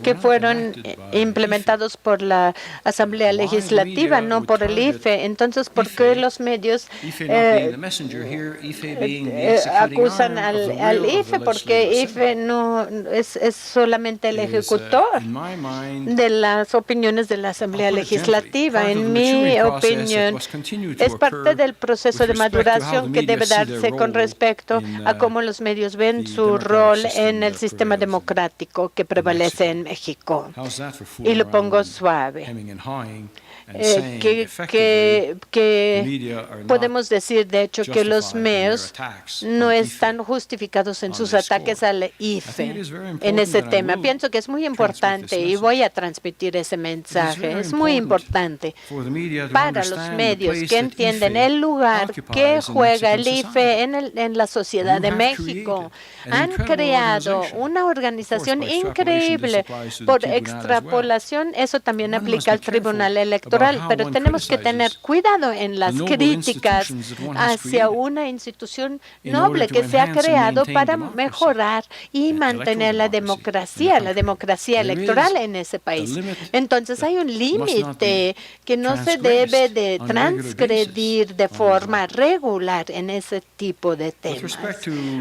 que fueron implementados por la Asamblea Legislativa, no por el IFE. Entonces, ¿por qué los medios acusan al IFE? Porque IFE no es solamente el ejecutor de las opiniones de la Asamblea Legislativa. En mi opinión, es parte del proceso de maduración que debe darse con respecto a cómo los medios ven su rol en el sistema democrático que prevalece en México. Y lo pongo suave. Que podemos decir, de hecho, que los medios no están justificados en sus ataques al IFE en ese tema. Pienso que es muy importante y voy a transmitir ese mensaje. Es muy importante para los medios que entienden el lugar que juega el IFE en la sociedad de México. Han creado una organización increíble por extrapolación. Eso también aplica al Tribunal Electoral, pero tenemos que tener cuidado en las críticas hacia una institución noble que se ha creado para mejorar y mantener la democracia electoral en ese país. Entonces hay un límite que no se debe de transgredir de forma regular en ese tipo de temas.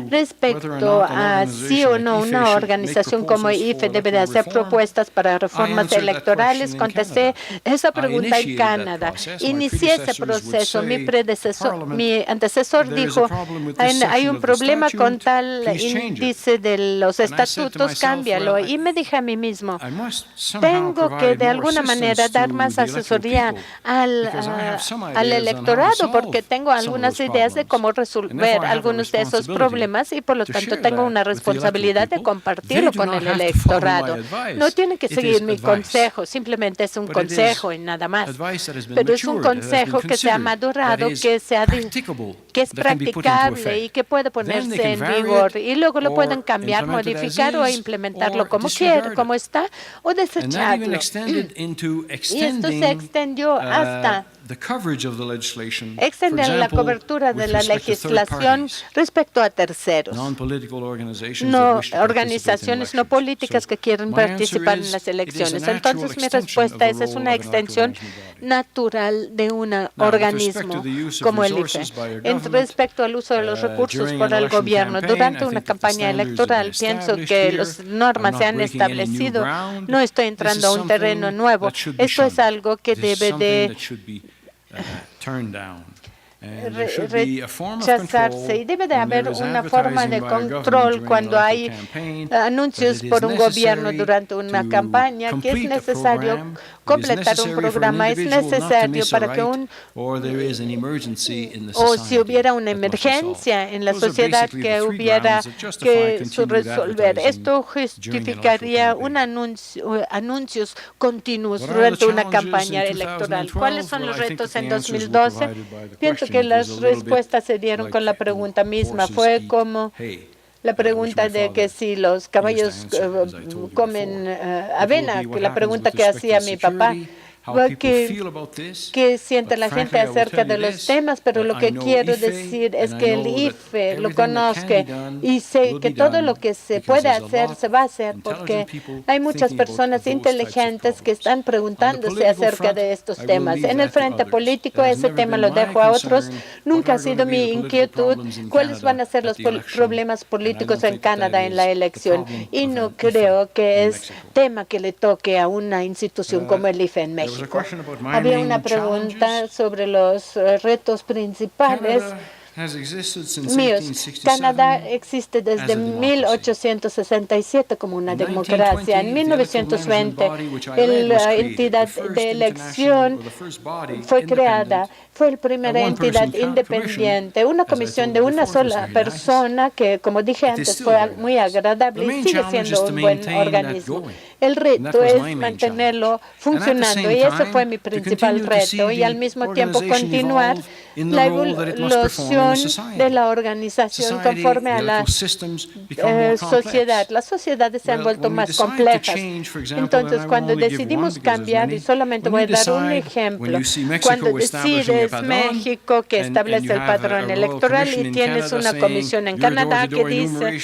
Respecto a si o no una organización como IFE debe de hacer propuestas para reformas electorales, contesté esa pregunta en Canadá. Inicié ese proceso. Mi antecesor dijo, hay un problema con tal índice de los estatutos, cámbialo. Y me dije a mí mismo, tengo que de alguna manera dar más asesoría al electorado, porque tengo algunas ideas de cómo resolver algunos de esos problemas y por lo tanto tengo una responsabilidad de compartirlo con el electorado. No tienen que seguir mi consejo, simplemente es un consejo y nada más. Pero es un consejo que se ha madurado, que se ha que es that can be put into practicable effect. y que puede Then they ponerse can en vary vigor it y luego lo or pueden cambiar, implement it as modificar o is, implementarlo or como disregard quiere, it. como está, o And that even desecharlo. extended into Y esto se extending extendió hasta the coverage of the legislation, for extender la example, cobertura de with la respect to third legislación parties, respecto a terceros, non-political organizations no that wish to participate in organizaciones no elections. políticas So que quieren my answer participar en is, las it is a elecciones. natural Entonces, mi extension respuesta of es, the es role una of an extensión authorization body. natural de un Now, with respect to organismo the use of como el IFE. resources by your En government, respecto al uso de los recursos during por an el election gobierno campaign, durante I una think that the campaña standards have been electoral, pienso established que here. las I'm normas not se han breaking any new establecido, ground. no estoy This entrando is a un terreno something nuevo. that should be Esto es shunned. algo que This is debe something de that should be turned down. And there should be a form of rechazarse y debe de control when haber there is una forma de advertising by a government control during an cuando hay electoral campaign, anuncios that it is por un gobierno necessary durante una to campaña, que es complete a necesario program, it is completar un necessary for an programa, es individual not to necesario miss a para que right, un or there is an emergency in the o si society hubiera una that must be solved. emergencia en la Those are sociedad basically the que three hubiera grounds that justify que su continued resolver. advertising Esto during an justificaría electoral un campaign. anuncios continuos What are the durante una challenges campaña in electoral. 2012? ¿Cuáles son Well, los I think retos that en the answers were 2012? provided by the Pienso question. que It was las a little bit respuestas se dieron like, con la do pregunta misma. horses Fue eat como hay? la Which pregunta my de que father si los caballos used to answer, as I told you comen before. avena, It will be que what la happens pregunta with que respect hacía to mi papá. security, how people Que, feel about this. que siente But la gente frankly, I will acerca tell de you los this, temas, pero lo I que know quiero IFE, decir es and que I el know that IFE lo everything that can conozca be done y sé will que be todo done lo que se because puede there's a hacer lot se va a of hacer porque intelligent people hay muchas thinking about personas those types of inteligentes que problems. están On the preguntándose political acerca front, de estos I will temas. leave En el that to frente others. político That has ese never tema been lo my dejo a otros. concern. Nunca ha What are sido going to be mi the political inquietud problems in cuáles van a Canada ser at los the election, problemas and I políticos don't en think that Canadá that en la is the elección problem y of no an IFE creo que in es Mexico. tema que le toque a una institución como el IFE en There was a México. question about my Había main una pregunta challenges. sobre los retos principales Canada has existed since míos. 1867 Canadá existe as desde a democracy. 1867 como una In democracia. En 1920, 1920, la entidad de elección fue creada. Fue la primera entidad independiente, una comisión de una sola persona que, como dije antes, fue muy agradable y sigue siendo un buen organismo. El reto es mantenerlo funcionando y ese fue mi principal reto y al mismo tiempo continuar la evolución de la organización conforme a la sociedad. Las sociedades se han vuelto más complejas. Entonces, cuando decidimos cambiar, y solamente voy a dar un ejemplo, cuando decides México que establece el padrón electoral y tienes una comisión en Canadá que dice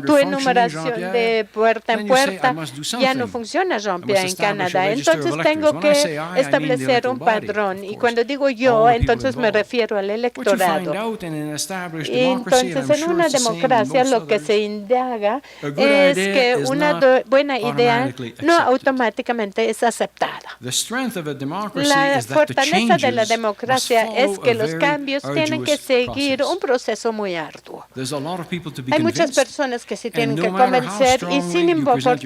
tu enumeración de puerta en puerta ya no funciona, Jean-Pierre, en Canadá. Entonces tengo que establecer un padrón. Y cuando digo yo, entonces me refiero al electorado. Y entonces en una democracia lo que se indaga es que una buena idea no automáticamente es aceptada. La fortaleza de la democracia es que los cambios tienen que seguir un proceso muy arduo. Hay muchas personas que se tienen que convencer y sin importar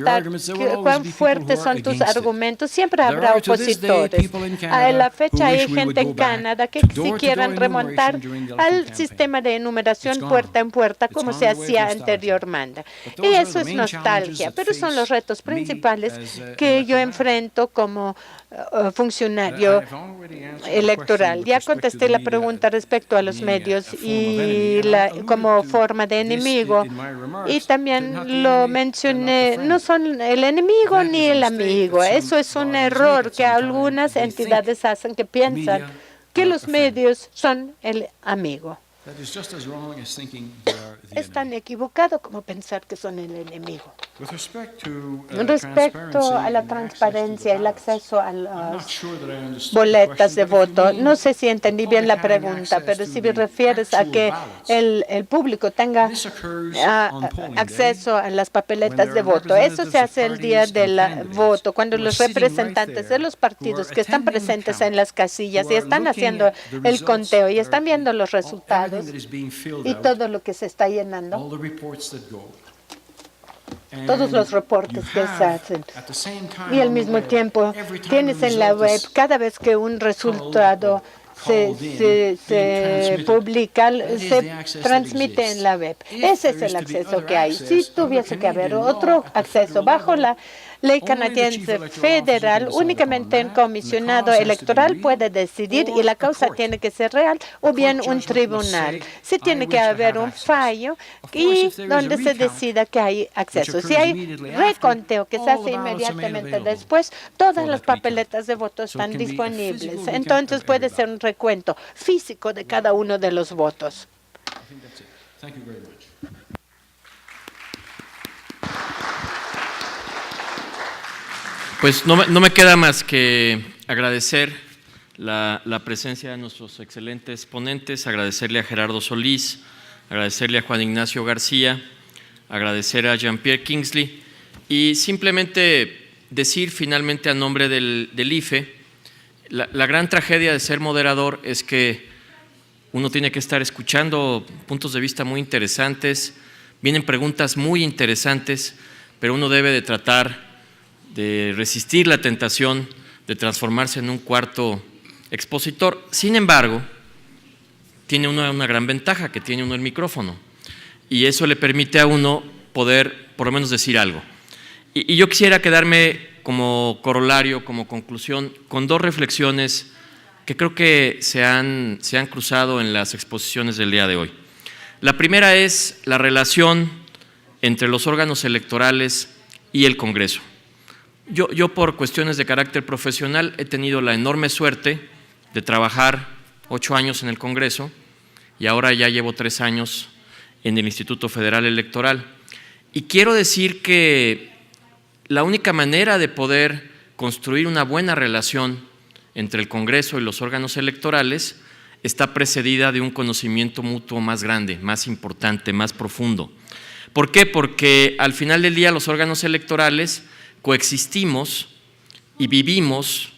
cuán fuertes son tus argumentos, siempre habrá opositores. A la fecha hay gente en Canadá que si quieren remontar al sistema de enumeración puerta en puerta como se hacía anteriormente. Y eso es nostalgia, pero son los retos principales que yo enfrento como funcionario electoral. Ya contesté la pregunta respecto a los medios y como forma de enemigo. Y también lo mencioné, no son el enemigo ni el amigo. Eso es un error que algunas entidades hacen, que piensan que los medios son el amigo. Es tan equivocado como pensar que son el enemigo. Respecto a la transparencia y el acceso a las boletas de voto, no sé si entendí bien la pregunta, pero si me refieres a que el público tenga acceso a las papeletas de voto, eso se hace el día del voto, cuando los representantes de los partidos que están presentes en las casillas y están haciendo el conteo y están viendo los resultados y todo lo que se está llenando, todos los reportes que se hacen. Y al mismo tiempo tienes en la web, cada vez que un resultado se publica, se transmite en la web. Ese es el acceso que hay. Si tuviese que haber otro acceso bajo la ley canadiense federal, únicamente un comisionado electoral puede decidir y la causa tiene que ser real o bien un tribunal. Sí tiene que haber un fallo y donde se decida que hay acceso. Si hay reconteo que se hace inmediatamente después, todas las papeletas de voto están disponibles. Entonces puede ser un recuento físico de cada uno de los votos. Pues no me queda más que agradecer la presencia de nuestros excelentes ponentes, agradecerle a Gerardo Solís, agradecerle a Juan Ignacio García, agradecer a Jean-Pierre Kingsley y simplemente decir finalmente a nombre del IFE, la gran tragedia de ser moderador es que uno tiene que estar escuchando puntos de vista muy interesantes, vienen preguntas muy interesantes, pero uno debe de tratar de resistir la tentación de transformarse en un cuarto expositor. Sin embargo, tiene una gran ventaja, que tiene uno el micrófono, y eso le permite a uno poder por lo menos decir algo. Y yo quisiera quedarme como corolario, como conclusión, con dos reflexiones que creo que se han cruzado en las exposiciones del día de hoy. La primera es la relación entre los órganos electorales y el Congreso. Yo por cuestiones de carácter profesional he tenido la enorme suerte de trabajar 8 años en el Congreso y ahora ya llevo 3 años en el Instituto Federal Electoral. Y quiero decir que la única manera de poder construir una buena relación entre el Congreso y los órganos electorales está precedida de un conocimiento mutuo más grande, más importante, más profundo. ¿Por qué? Porque al final del día los órganos electorales coexistimos y vivimos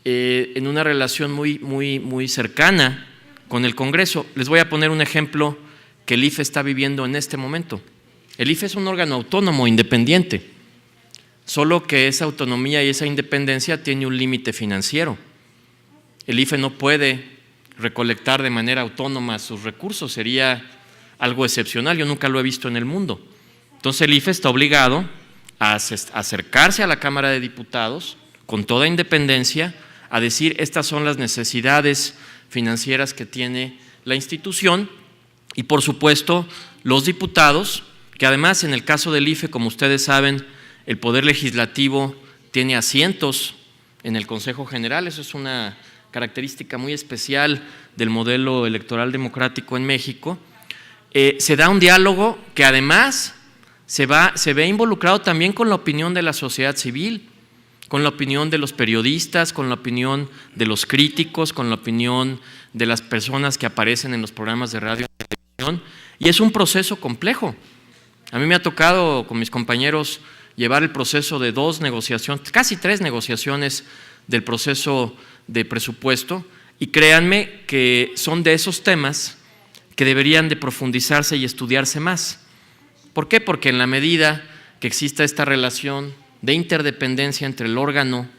en una relación muy cercana con el Congreso. Les voy a poner un ejemplo que el IFE está viviendo en este momento. El IFE es un órgano autónomo, independiente, solo que esa autonomía y esa independencia tiene un límite financiero. El IFE no puede recolectar de manera autónoma sus recursos, sería algo excepcional, yo nunca lo he visto en el mundo. Entonces el IFE está obligado a acercarse a la Cámara de Diputados con toda independencia, a decir estas son las necesidades financieras que tiene la institución y por supuesto los diputados, que además en el caso del IFE, como ustedes saben, el Poder Legislativo tiene asientos en el Consejo General, eso es una característica muy especial del modelo electoral democrático en México. Se da un diálogo que además se ve involucrado también con la opinión de la sociedad civil, con la opinión de los periodistas, con la opinión de los críticos, con la opinión de las personas que aparecen en los programas de radio y televisión, y es un proceso complejo. A mí me ha tocado con mis compañeros llevar el proceso de 2 negociaciones, casi 3 negociaciones del proceso de presupuesto, y créanme que son de esos temas que deberían de profundizarse y estudiarse más. ¿Por qué? Porque en la medida que exista esta relación de interdependencia entre el órgano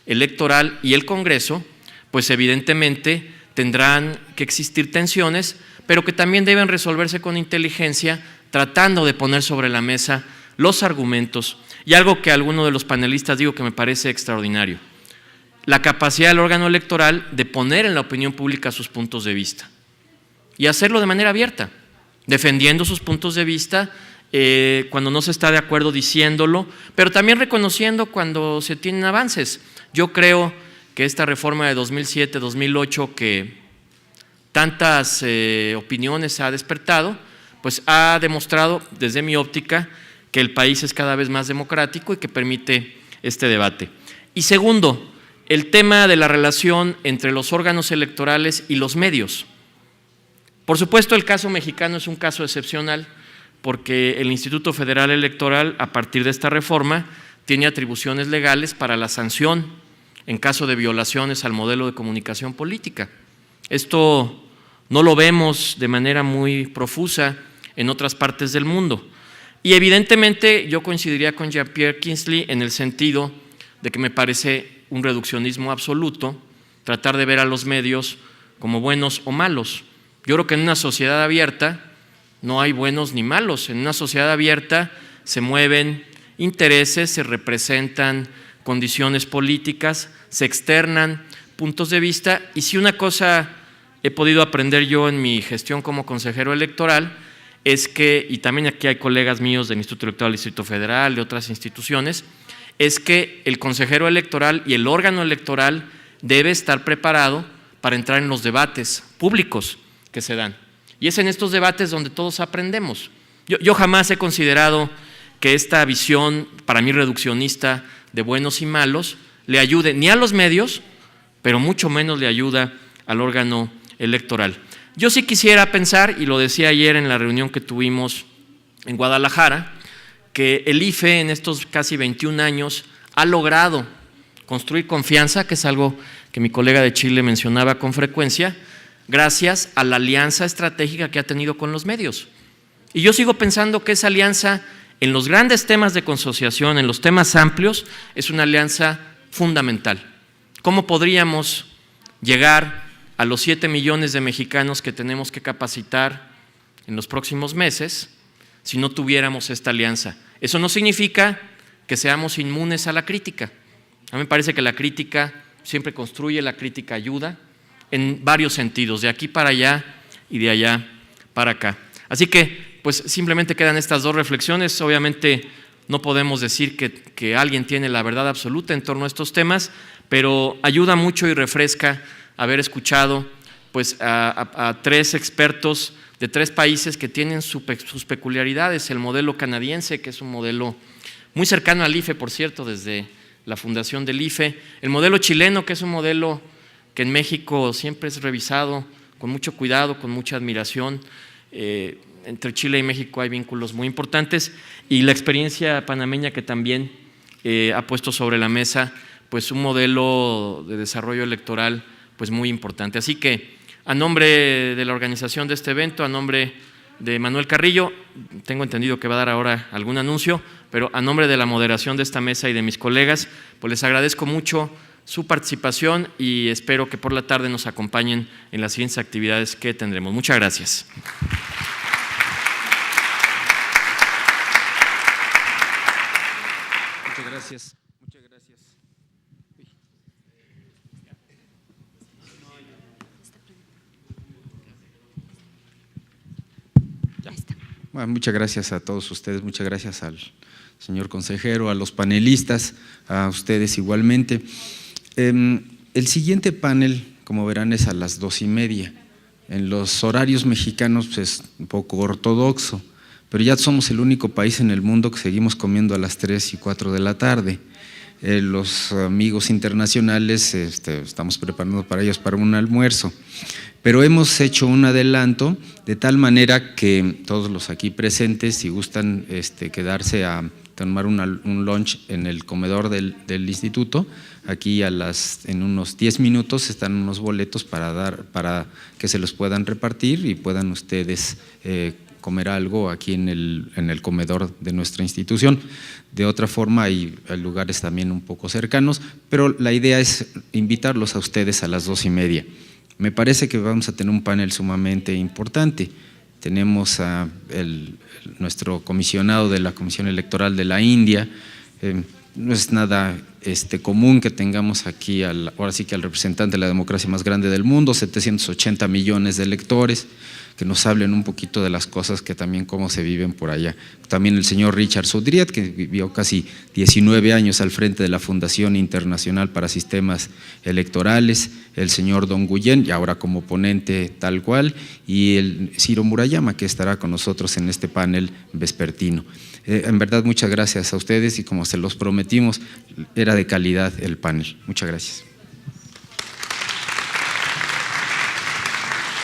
electoral y el Congreso, pues evidentemente tendrán que existir tensiones, pero que también deben resolverse con inteligencia, tratando de poner sobre la mesa los argumentos. Y algo que alguno de los panelistas digo que me parece extraordinario, la capacidad del órgano electoral de poner en la opinión pública sus puntos de vista y hacerlo de manera abierta, defendiendo sus puntos de vista cuando no se está de acuerdo, diciéndolo, pero también reconociendo cuando se tienen avances. Yo creo que esta reforma de 2007-2008 que tantas opiniones ha despertado, pues ha demostrado desde mi óptica que el país es cada vez más democrático y que permite este debate. Y segundo, el tema de la relación entre los órganos electorales y los medios. Por supuesto, el caso mexicano es un caso excepcional porque el Instituto Federal Electoral, a partir de esta reforma, tiene atribuciones legales para la sanción en caso de violaciones al modelo de comunicación política. Esto no lo vemos de manera muy profusa en otras partes del mundo. Y evidentemente yo coincidiría con Jean-Pierre Kingsley en el sentido de que me parece un reduccionismo absoluto tratar de ver a los medios como buenos o malos. Yo creo que en una sociedad abierta no hay buenos ni malos. En una sociedad abierta se mueven intereses, se representan condiciones políticas, se externan puntos de vista, y si una cosa he podido aprender yo en mi gestión como consejero electoral es que, y también aquí hay colegas míos del Instituto Electoral del Distrito Federal, de otras instituciones, es que el consejero electoral y el órgano electoral debe estar preparado para entrar en los debates públicos que se dan. Y es en estos debates donde todos aprendemos. Yo jamás he considerado que esta visión, para mí reduccionista, de buenos y malos, le ayude ni a los medios, pero mucho menos le ayuda al órgano electoral. Yo sí quisiera pensar, y lo decía ayer en la reunión que tuvimos en Guadalajara, que el IFE en estos casi 21 años ha logrado construir confianza, que es algo que mi colega de Chile mencionaba con frecuencia, gracias a la alianza estratégica que ha tenido con los medios. Y yo sigo pensando que esa alianza en los grandes temas de consociación, en los temas amplios, es una alianza fundamental. ¿Cómo podríamos llegar a los 7 millones de mexicanos que tenemos que capacitar en los próximos meses si no tuviéramos esta alianza? Eso no significa que seamos inmunes a la crítica. A mí me parece que la crítica siempre construye, la crítica ayuda en varios sentidos, de aquí para allá y de allá para acá. Así que, pues simplemente quedan estas dos reflexiones. Obviamente no podemos decir que alguien tiene la verdad absoluta en torno a estos temas, pero ayuda mucho y refresca haber escuchado pues, a 3 expertos de 3 países que tienen sus peculiaridades. El modelo canadiense, que es un modelo muy cercano al IFE, por cierto, desde la fundación del IFE. El modelo chileno, que es un modelo que en México siempre es revisado con mucho cuidado, con mucha admiración. Entre Chile y México hay vínculos muy importantes, y la experiencia panameña, que también ha puesto sobre la mesa pues un modelo de desarrollo electoral pues muy importante. Así que a nombre de la organización de este evento, a nombre de Manuel Carrillo, tengo entendido que va a dar ahora algún anuncio, pero a nombre de la moderación de esta mesa y de mis colegas, pues les agradezco mucho su participación y espero que por la tarde nos acompañen en las siguientes actividades que tendremos. Muchas gracias. Muchas gracias. Muchas gracias. Bueno, muchas gracias a todos ustedes, muchas gracias al señor consejero, a los panelistas, a ustedes igualmente. El siguiente panel, como verán, es a las 2:30. En los horarios mexicanos pues, es un poco ortodoxo, pero ya somos el único país en el mundo que seguimos comiendo a las 3 y 4 de la tarde. Los amigos internacionales estamos preparando para ellos para un almuerzo, pero hemos hecho un adelanto de tal manera que todos los aquí presentes, si gustan quedarse a tomar un lunch en el comedor del instituto, aquí en unos 10 minutos están unos boletos para que se los puedan repartir y puedan ustedes comer algo aquí en el comedor de nuestra institución. De otra forma hay lugares también un poco cercanos, pero la idea es invitarlos a ustedes a las 2:30. Me parece que vamos a tener un panel sumamente importante. Tenemos a nuestro comisionado de la Comisión Electoral de la India. No es nada común que tengamos aquí ahora sí que al representante de la democracia más grande del mundo, 780 millones de electores, que nos hablen un poquito de las cosas que también cómo se viven por allá. También el señor Richard Sudriat, que vivió casi 19 años al frente de la Fundación Internacional para Sistemas Electorales, el señor Don Guyen, y ahora como ponente tal cual, y el Ciro Murayama, que estará con nosotros en este panel vespertino. En verdad, muchas gracias a ustedes y como se los prometimos, era de calidad el panel. Muchas gracias.